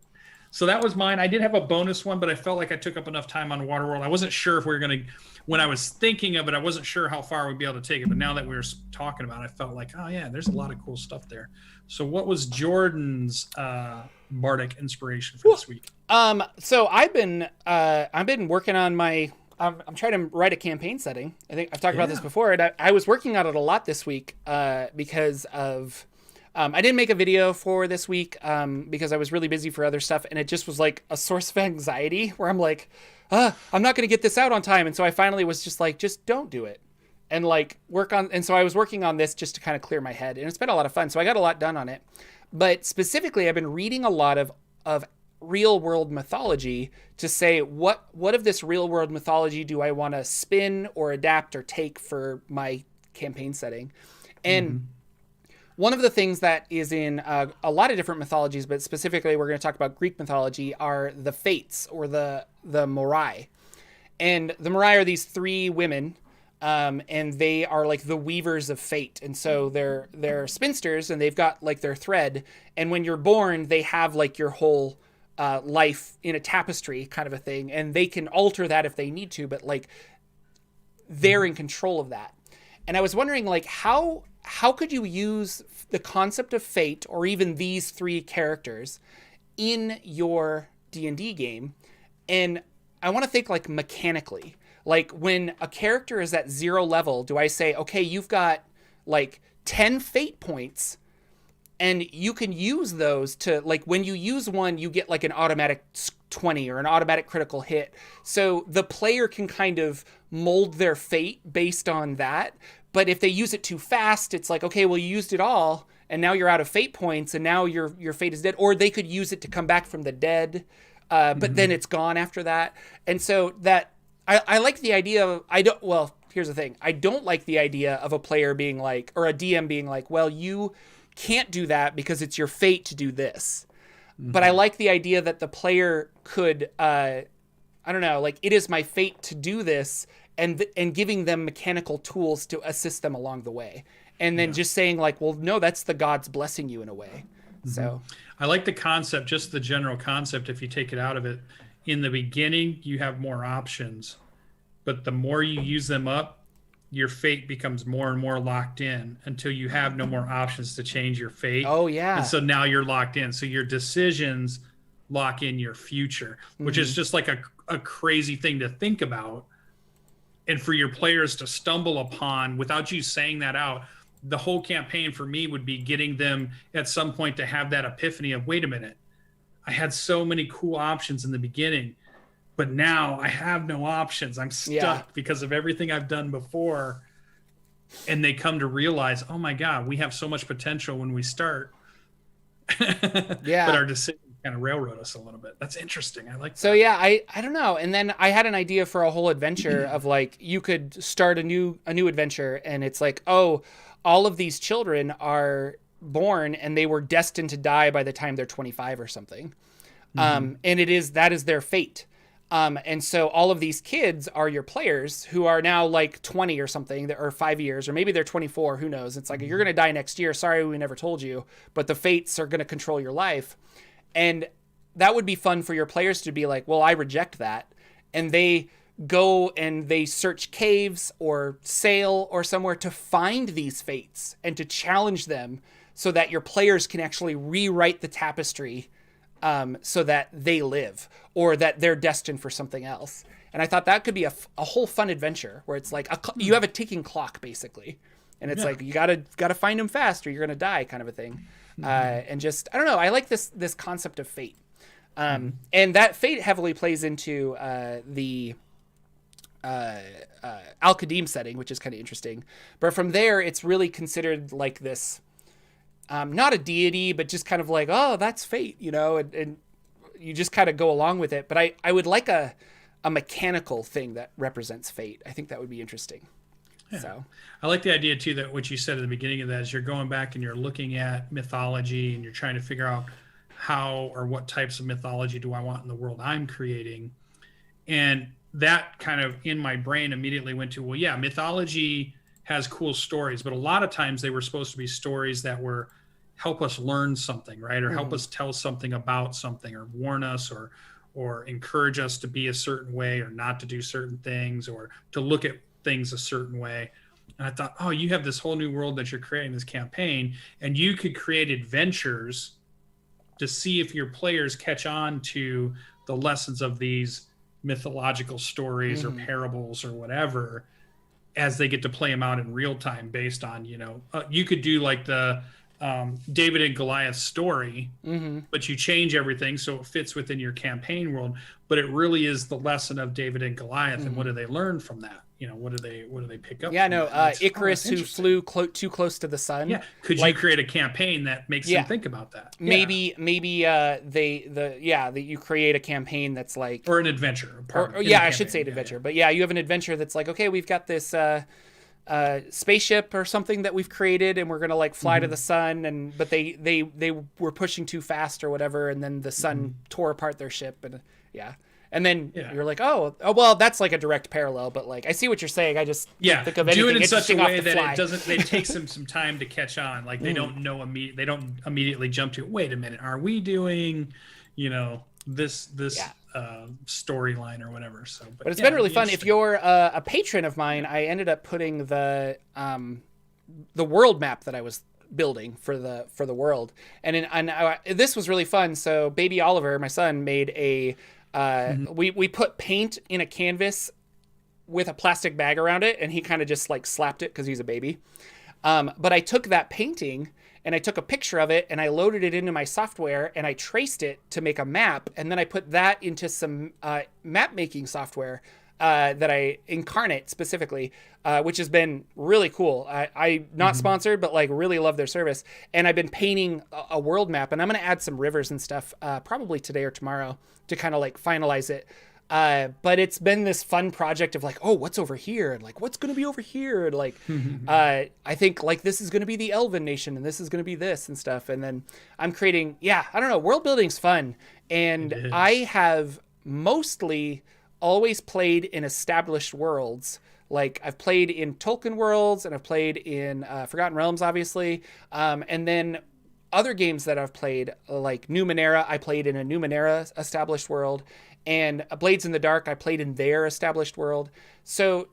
So that was mine. I did have a bonus one, but I felt like I took up enough time on Waterworld. I wasn't sure if we were going to, when I was thinking of it, I wasn't sure how far we'd be able to take it. But now that we were talking about it, I felt like, oh yeah, there's a lot of cool stuff there. So what was Jordan's Bardic Inspiration for this week? So I've been working on my, I'm trying to write a campaign setting. I think I've talked about this before. And I was working on it a lot this week because of... I didn't make a video for this week because I was really busy for other stuff, and it just was like a source of anxiety where I'm like, I'm not going to get this out on time. And so I finally was just like, just don't do it. and like work on. And so I was working on this just to kind of clear my head, and it's been a lot of fun. So I got a lot done on it. But specifically, I've been reading a lot of real world mythology to say what of this real world mythology do I want to spin or adapt or take for my campaign setting. And one of the things that is in a lot of different mythologies, but specifically we're going to talk about Greek mythology, are the Fates, or the Moirai. And the Moirai are these three women, and they are like the weavers of fate. And so they're spinsters, and they've got like their thread. And when you're born, they have like your whole life in a tapestry kind of a thing. And they can alter that if they need to, but like they're in control of that. And I was wondering, like, how could you use the concept of fate, or even these three characters, in your D&D game? And I want to think like mechanically. Like when a character is at 0 level, do I say, okay, you've got like 10 fate points, and you can use those to, like, when you use one, you get like an automatic 20 or an automatic critical hit. So the player can kind of mold their fate based on that. But if they use it too fast, it's like, okay, well, you used it all, and now you're out of fate points, and now your fate is dead. Or they could use it to come back from the dead, but then it's gone after that. And so that I like the idea of, here's the thing. I don't like the idea of a player being like, or a DM being like, well, you can't do that because it's your fate to do this. But I like the idea that the player could, I don't know, like, it is my fate to do this, and giving them mechanical tools to assist them along the way. And then just saying like, well, no, that's the gods blessing you in a way. So I like the concept, just the general concept. If you take it out of it, in the beginning, you have more options, but the more you use them up, your fate becomes more and more locked in until you have no more options to change your fate. Oh yeah. And so now you're locked in. So your decisions lock in your future, which is just like a crazy thing to think about. And for your players to stumble upon without you saying that out, the whole campaign for me would be getting them at some point to have that epiphany of, wait a minute, I had so many cool options in the beginning, but now I have no options. I'm stuck because of everything I've done before. And they come to realize, oh my God, we have so much potential when we start. But our decision kind of railroad us a little bit. That's interesting. I like that. So yeah, I don't know. And then I had an idea for a whole adventure of like, you could start a new adventure, and it's like, oh, all of these children are born and they were destined to die by the time they're 25 or something. And that is their fate. And so all of these kids are your players who are now like 20 or something, or 5 years, or maybe they're 24, who knows? It's like, you're going to die next year. Sorry, we never told you, but the fates are going to control your life. And that would be fun for your players to be like, well, I reject that. And they go and they search caves or sail or somewhere to find these fates and to challenge them, so that your players can actually rewrite the tapestry, so that they live, or that they're destined for something else. And I thought that could be a whole fun adventure where it's like you have a ticking clock basically, and it's like you gotta find them fast or you're gonna die, kind of a thing. And just, I don't know, I like this concept of fate. And that fate heavily plays into the Al-Qadim setting, which is kind of interesting. But from there, it's really considered like this, not a deity, but just kind of like, oh, that's fate, and you just kind of go along with it. But I would like a mechanical thing that represents fate. I think that would be interesting. Yeah. So I like the idea too, that what you said at the beginning of that is you're going back and you're looking at mythology and you're trying to figure out how or what types of mythology do I want in the world I'm creating. And that kind of in my brain immediately went to, well, yeah, mythology has cool stories, but a lot of times they were supposed to be stories that were help us learn something, right? Or help us tell something about something, or warn us, or encourage us to be a certain way, or not to do certain things, or to look at things a certain way. And I thought, oh, you have this whole new world that you're creating, this campaign, and you could create adventures to see if your players catch on to the lessons of these mythological stories or parables or whatever, as they get to play them out in real time based on, you could do like the David and Goliath story, but you change everything so it fits within your campaign world. But it really is the lesson of David and Goliath, and what do they learn from that? what do they pick up? Yeah, from no, that? Icarus that's who interesting. flew too close to the sun. Yeah, could you create a campaign that makes them think about that? Maybe that you create a campaign that's like, or an adventure, I should say an adventure, but yeah, you have an adventure that's like, okay, we've got this spaceship or something that we've created, and we're gonna like fly to the sun, but they were pushing too fast or whatever, and then the sun tore apart their ship, and and then you're like, oh well, that's like a direct parallel, but like I see what you're saying. I just can't think of anything do it in such a way that fly. it doesn't. It takes them some time to catch on. Like they don't know they don't immediately jump to. Wait a minute, are we doing, this storyline or whatever? So, but it's been really fun. If you're a patron of mine, I ended up putting the world map that I was building for the world, and this was really fun. So baby Oliver, my son, made a. We put paint in a canvas with a plastic bag around it, and he kind of just like slapped it because he's a baby. But I took that painting and I took a picture of it and I loaded it into my software and I traced it to make a map. And then I put that into some map making software that I Incarnate specifically, which has been really cool. I not sponsored, but like really love their service. And I've been painting a world map, and I'm going to add some rivers and stuff probably today or tomorrow to kind of like finalize it. But it's been this fun project of like, oh, what's over here? And like, what's going to be over here? And like, I think like this is going to be the Elven nation and this is going to be this and stuff. And then I'm creating, I don't know, world building's fun. And I have mostly always played in established worlds. Like I've played in Tolkien worlds and I've played in Forgotten Realms, obviously. And then other games that I've played, like Numenera, I played in a Numenera established world. And Blades in the Dark, I played in their established world. So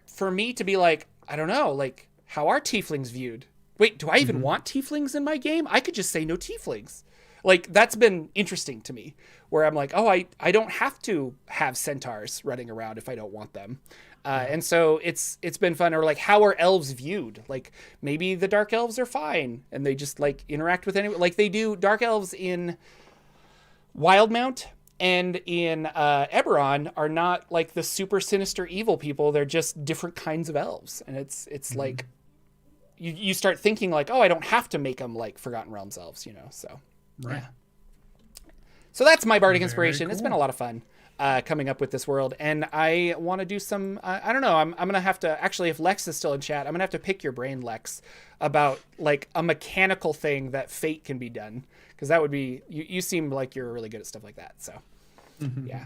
for me to be like, I don't know, like, how are tieflings viewed? Wait, do I even want tieflings in my game? I could just say no tieflings. Like, that's been interesting to me, where I'm like, oh, I don't have to have centaurs running around if I don't want them. And so it's been fun. Or like, how are elves viewed? Like, maybe the dark elves are fine and they just like interact with anyone. Like they do dark elves in Wildmount and in Eberron are not like the super sinister evil people. They're just different kinds of elves. And it's like, you start thinking like, oh, I don't have to make them like Forgotten Realms elves, so. Right. Yeah. So that's my Bardic Inspiration. Cool. It's been a lot of fun coming up with this world. And I want to do some, I don't know, I'm going to have to, actually, if Lex is still in chat, I'm going to have to pick your brain, Lex, about like a mechanical thing that Fate can be done. Because that would be, you seem like you're really good at stuff like that. So, yeah.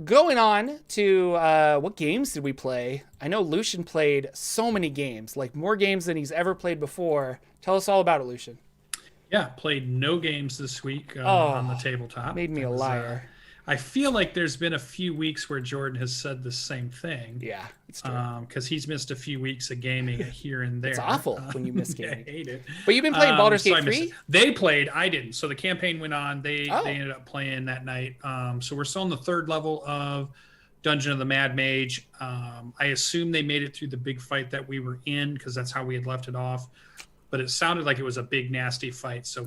Going on to what games did we play? I know Lucian played so many games, like more games than he's ever played before. Tell us all about it, Lucian. Yeah, played no games this week on the tabletop. Made me a liar. I feel like there's been a few weeks where Jordan has said the same thing. Yeah, it's true. Because he's missed a few weeks of gaming here and there. It's awful when you miss gaming. I hate it. But you've been playing Baldur's Gate 3? They played, I didn't. So the campaign went on. They ended up playing that night. So we're still on the third level of Dungeon of the Mad Mage. I assume they made it through the big fight that we were in because that's how we had left it off. But it sounded like it was a big, nasty fight. So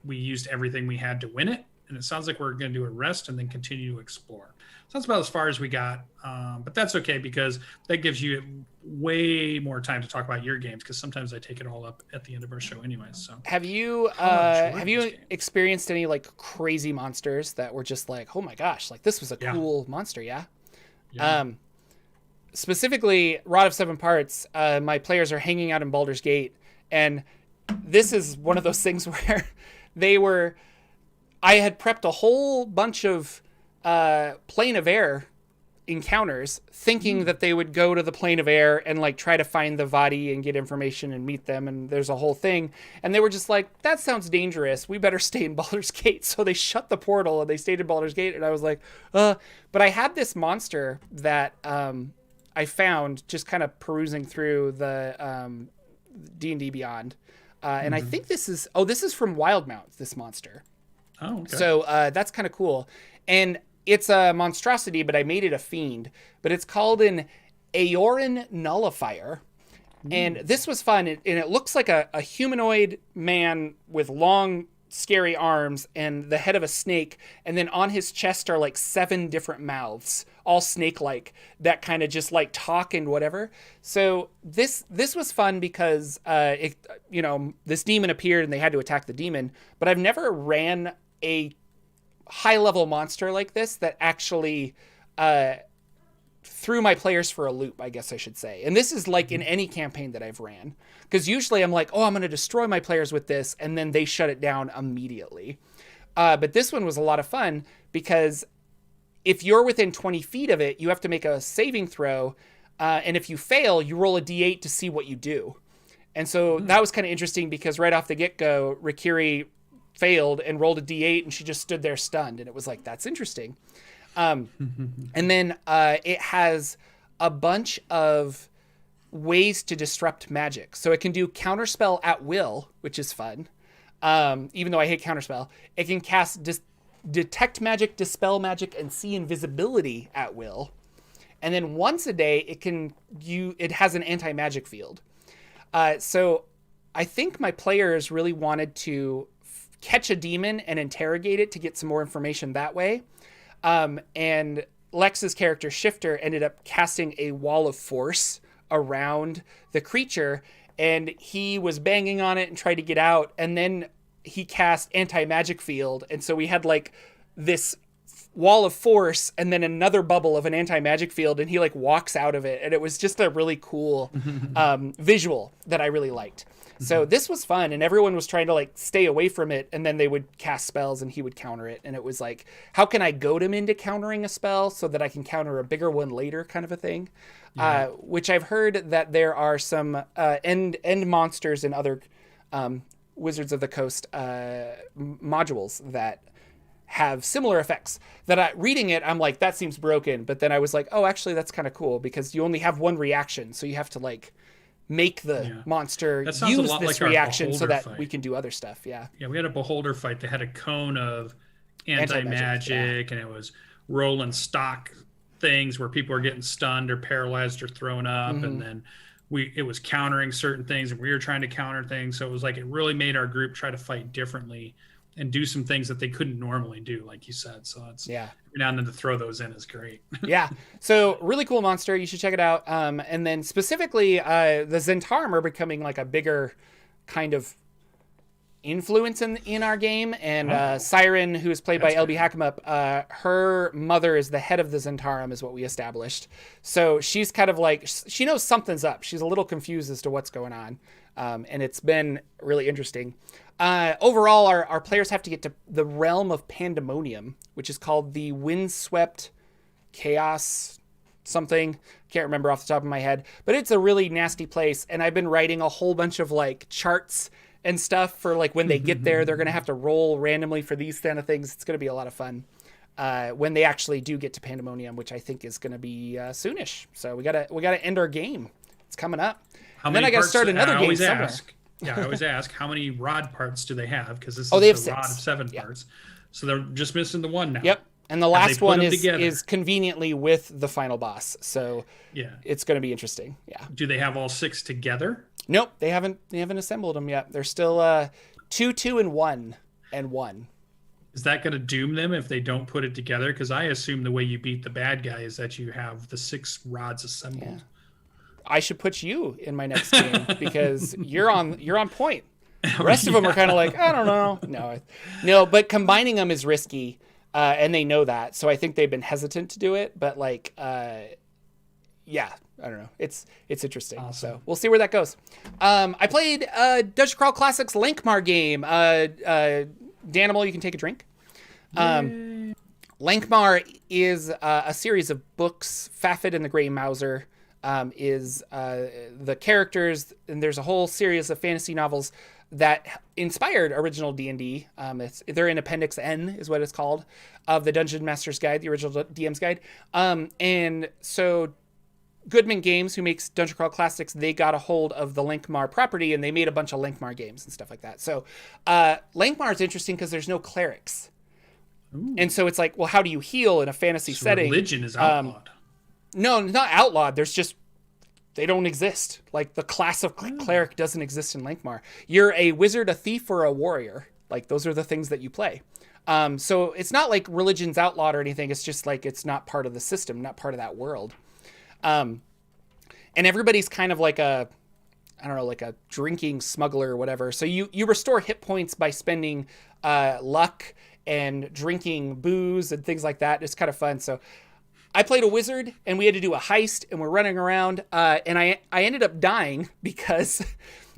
we used everything we had to win it. And it sounds like we're going to do a rest and then continue to explore. So that's about as far as we got. But that's okay because that gives you way more time to talk about your games because sometimes I take it all up at the end of our show anyway. So have you experienced any like crazy monsters that were just like, oh my gosh, like this was a cool monster, yeah? Specifically, Rod of Seven Parts, my players are hanging out in Baldur's Gate. And this is one of those things where I had prepped a whole bunch of Plane of Air encounters thinking that they would go to the Plane of Air and like try to find the Vadi and get information and meet them. And there's a whole thing. And they were just like, that sounds dangerous. We better stay in Baldur's Gate. So they shut the portal and they stayed in Baldur's Gate. And I was like, but I had this monster that I found just kind of perusing through the D&D Beyond. And I think this is from Wildmount, this monster. Oh, okay. So that's kind of cool. And it's a monstrosity, but I made it a fiend. But it's called an Aeoran Nullifier. And this was fun. And it looks like a humanoid man with long scary arms and the head of a snake, and then on his chest are like 7 different mouths, all snake-like, that kind of just like talk and whatever. So this was fun because this demon appeared and they had to attack the demon, but I've never ran a high-level monster like this that actually threw my players for a loop, I guess I should say. And this is like in any campaign that I've ran, because usually I'm like, oh, I'm going to destroy my players with this, and then they shut it down immediately. But this one was a lot of fun because if you're within 20 feet of it, you have to make a saving throw, and if you fail, you roll a d8 to see what you do. And so that was kind of interesting because right off the get-go, Rikiri failed and rolled a d8, and she just stood there stunned, and it was like, that's interesting. And then it has a bunch of ways to disrupt magic. So it can do counterspell at will, which is fun. Even though I hate counterspell, it can cast detect magic, dispel magic, and see invisibility at will. And then once a day, it has an anti-magic field. So I think my players really wanted to catch a demon and interrogate it to get some more information that way. And Lex's character Shifter ended up casting a wall of force around the creature, and he was banging on it and tried to get out, and then he cast anti-magic field, and so we had like this wall of force and then another bubble of an anti-magic field, and he like walks out of it, and it was just a really cool visual that I really liked. So this was fun, and everyone was trying to like stay away from it, and then they would cast spells and he would counter it, and it was like, how can I goad him into countering a spell so that I can counter a bigger one later, kind of a thing. Which I've heard that there are some end monsters and other Wizards of the Coast modules that have similar effects. That reading it, I'm like, that seems broken, but then I was like, oh, actually that's kind of cool because you only have one reaction, so you have to like make the monster use this reaction so that we can do other stuff. Yeah, we had a Beholder fight that had a cone of anti-magic and it was rolling stock things where people were getting stunned or paralyzed or thrown up, and then it was countering certain things and we were trying to counter things. So it was like, it really made our group try to fight differently and do some things that they couldn't normally do, like you said. So it's every now and then to throw those in is great. So really cool monster. You should check it out. And then specifically, the Zentarum are becoming like a bigger kind of influence in our game. And Siren, who is played by LB Hackamup, her mother is the head of the Zentarum, is what we established. So she's kind of like, she knows something's up. She's a little confused as to what's going on. And it's been really interesting. Overall, our players have to get to the realm of Pandemonium, which is called the Windswept Chaos something. Can't remember off the top of my head, but it's a really nasty place. And I've been writing a whole bunch of like charts and stuff for like when they get there, they're going to have to roll randomly for these kind of things. It's going to be a lot of fun when they actually do get to Pandemonium, which I think is going to be soonish. So we gotta end our game. It's coming up. And then I got to start another game somewhere. I always ask, how many rod parts do they have? Because this is they have the 6. rod of 7 parts. So they're just missing the one now. Yep. And the last one is conveniently with the final boss. So it's going to be interesting. Yeah. Do they have all 6 together? Nope. They haven't assembled them yet. They're still 2, 2, and 1, and 1. Is that going to doom them if they don't put it together? Because I assume the way you beat the bad guy is that you have the 6 rods assembled. Yeah. I should put you in my next game because you're on point. The rest of them are kind of like, I don't know. No, but combining them is risky, and they know that. So I think they've been hesitant to do it. But like, I don't know. It's interesting. Awesome. So we'll see where that goes. I played Dungeon Crawl Classics Linkmar game. Danimal, you can take a drink. Linkmar is a series of books. Fafid and the Grey Mouser is the characters, and there's a whole series of fantasy novels that inspired original D&D. They're in Appendix N is what it's called, of the Dungeon Master's Guide, the original DM's Guide. And so Goodman Games, who makes Dungeon Crawl Classics, they got a hold of the Linkmar property and they made a bunch of Linkmar games and stuff like that. So Linkmar is interesting because there's no clerics. Ooh. And so it's like, well, how do you heal in a fantasy setting? Religion is outlawed. No, not outlawed. There's just, they don't exist. Like the class of cleric doesn't exist in Linkmar. You're a wizard, a thief, or a warrior. Like those are the things that you play. So it's not like religion's outlawed or anything. It's just like it's not part of the system, not part of that world. And everybody's kind of like a, I don't know, like a drinking smuggler or whatever. So you restore hit points by spending luck and drinking booze and things like that. It's kind of fun. So I played a wizard and we had to do a heist and we're running around. And I ended up dying because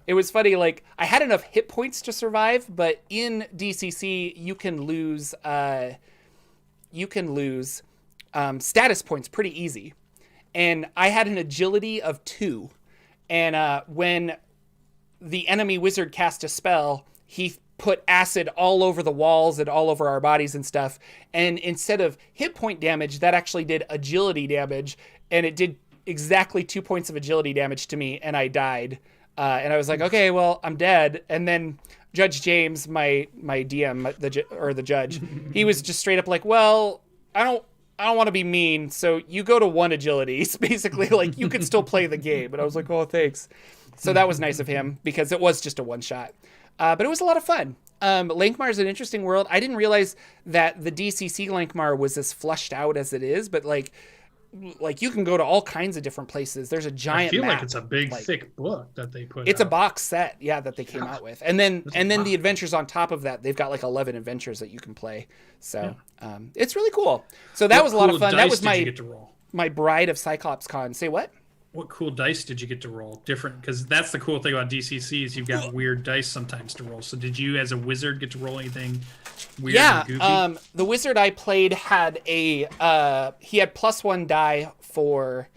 it was funny. Like I had enough hit points to survive, but in DCC you can lose status points pretty easy. And I had an agility of 2. And when the enemy wizard cast a spell, he put acid all over the walls and all over our bodies and stuff. And instead of hit point damage, that actually did agility damage. And it did exactly 2 points of agility damage to me. And I died. And I was like, okay, well, I'm dead. And then Judge James, my DM, the judge, he was just straight up like, well, I don't want to be mean, so you go to 1 agility. It's basically like you could still play the game. And I was like, oh, thanks. So that was nice of him because it was just a one shot. But it was a lot of fun. Linkmar is an interesting world. I didn't realize that the DCC Linkmar was as flushed out as it is, but like you can go to all kinds of different places. There's a giant map. I feel like it's a big, thick book that they put It's out. a box set, yeah, that they came out with. And then the adventures on top of that, they've got like 11 adventures that you can play. So it's really cool. So that was a lot of fun. That was my Bride of Cyclops Con. Say what? What cool dice did you get to roll? Different, because that's the cool thing about DCC is you've got weird dice sometimes to roll. So did you, as a wizard, get to roll anything weird and goofy? The wizard I played had he had +1 die for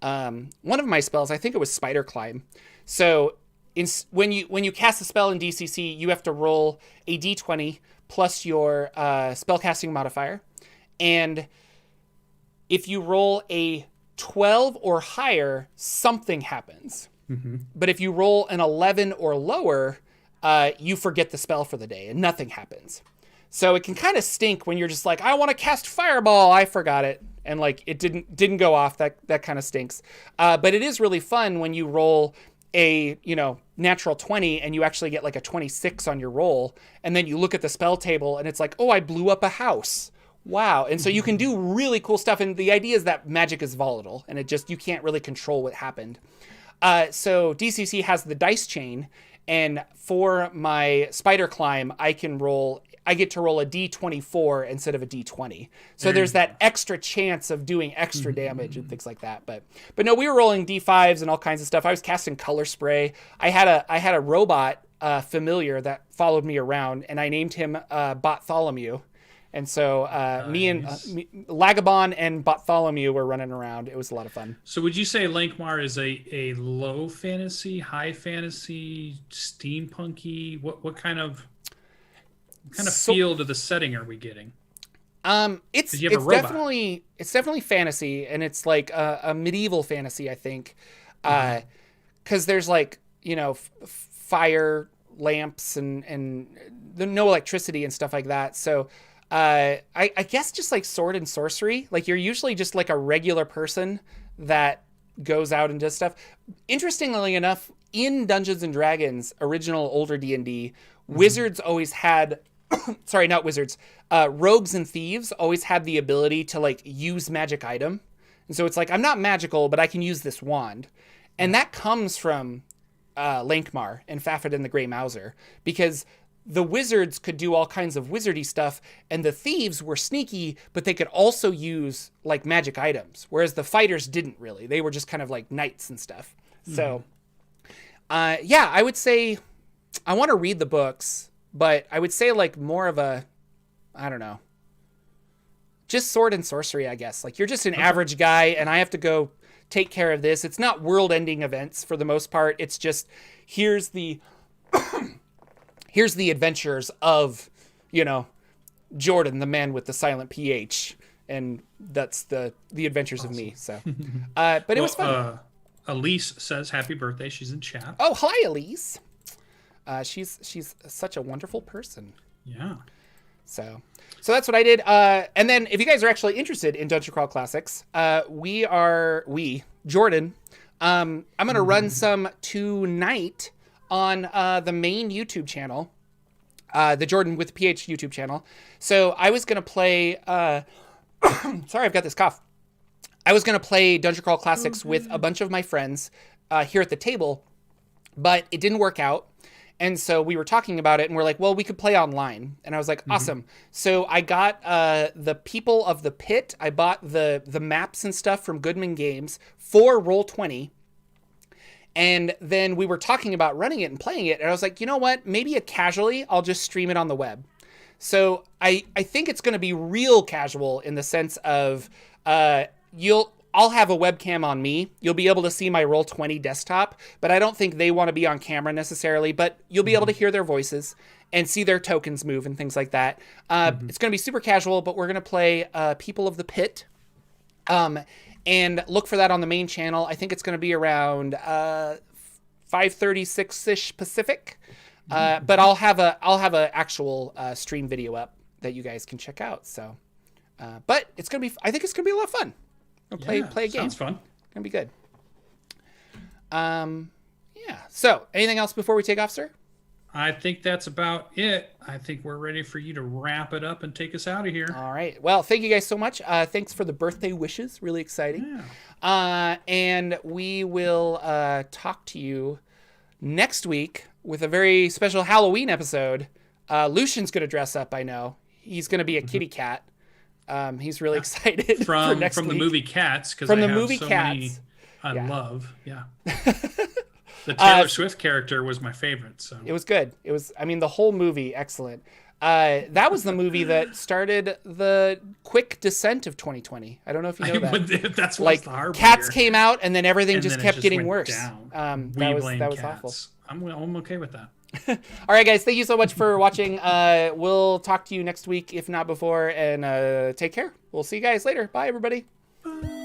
one of my spells. I think it was Spider Climb. So when you cast a spell in DCC, you have to roll a d20 plus your spellcasting modifier, and if you roll a 12 or higher, something happens. Mm-hmm. But if you roll an 11 or lower, you forget the spell for the day and nothing happens. So it can kind of stink when you're just like, I want to cast Fireball, I forgot it, and like it didn't go off. That kind of stinks. But it is really fun when you roll a natural 20 and you actually get like a 26 on your roll, and then you look at the spell table and it's like, oh, I blew up a house. Wow. And so you can do really cool stuff. And the idea is that magic is volatile and you can't really control what happened. So DCC has the dice chain, and for my Spider Climb, I get to roll a D24 instead of a D20. So there's that extra chance of doing extra damage and things like that. But no, we were rolling D5s and all kinds of stuff. I was casting color spray. I had a robot familiar that followed me around, and I named him Bartholomew. And so me and Lagabon and Bartholomew were running around. It was a lot of fun. So would you say Linkmar is a low fantasy, high fantasy, steampunky? What kind of feel to the setting are we getting? It's definitely fantasy, and it's like a medieval fantasy, I think, because there's like fire lamps and no electricity and stuff like that. So. I guess just like sword and sorcery, like you're usually just like a regular person that goes out and does stuff. Interestingly enough, in Dungeons and Dragons, original older D&D, wizards always had, sorry, not wizards, rogues and thieves always had the ability to like use magic item. And so it's like, I'm not magical, but I can use this wand. And that comes from Linkmar and Fafhrd and the Grey Mouser, because the wizards could do all kinds of wizardy stuff, and the thieves were sneaky, but they could also use like magic items, whereas the fighters didn't really. They were just kind of like knights and stuff. So, I would say I want to read the books, but I would say like more of a, I don't know, just sword and sorcery, I guess. Like you're just an average guy, and I have to go take care of this. It's not world-ending events for the most part. It's just here's the adventures of, Jordan, the man with the silent PH, and that's the adventures of me. So, but it was fun. Elise says happy birthday. She's in chat. Oh, hi, Elise. She's such a wonderful person. Yeah. So that's what I did. And then if you guys are actually interested in Dungeon Crawl Classics, Jordan, I'm going to run some tonight on the main YouTube channel. the Jordan with PH YouTube channel. So I was going to play, sorry, I've got this cough. I was going to play Dungeon Crawl Classics with a bunch of my friends here at the table, but it didn't work out. And so we were talking about it and we're like, well, we could play online. And I was like, awesome. So I got the People of the Pit. I bought the maps and stuff from Goodman Games for Roll20. And then we were talking about running it and playing it. And I was like, you know what? Maybe casually, I'll just stream it on the web. So I think it's going to be real casual in the sense of I'll have a webcam on me. You'll be able to see my Roll20 desktop, but I don't think they want to be on camera necessarily, but you'll be able to hear their voices and see their tokens move and things like that. It's going to be super casual, but we're going to play People of the Pit. And look for that on the main channel. I think it's going to be around 5:36-ish Pacific. But I'll have a actual stream video up that you guys can check out. So, but it's going to be, I think it's going to be a lot of fun. Play a game. Sounds fun. Gonna be good. Yeah. So, anything else before we take off, sir? I think that's about it. I think we're ready for you to wrap it up and take us out of here. All right. Well, thank you guys so much. Thanks for the birthday wishes. Really exciting. Yeah. And we will talk to you next week with a very special Halloween episode. Lucian's gonna dress up. I know he's gonna be a kitty cat. He's really excited for next week. The movie Cats, because from I the have movie so Cats. many I love. Yeah. The Taylor Swift character was my favorite. So it was good. It was, I mean, the whole movie, excellent. That was the movie that started the quick descent of 2020. I don't know if you know that. That's like the hard Cats year. came out and then everything And just then it kept getting went worse. down. That was Cats. awful. I'm okay with that. All right, guys. Thank you so much for watching. We'll talk to you next week, if not before, and take care. We'll see you guys later. Bye, everybody. Bye.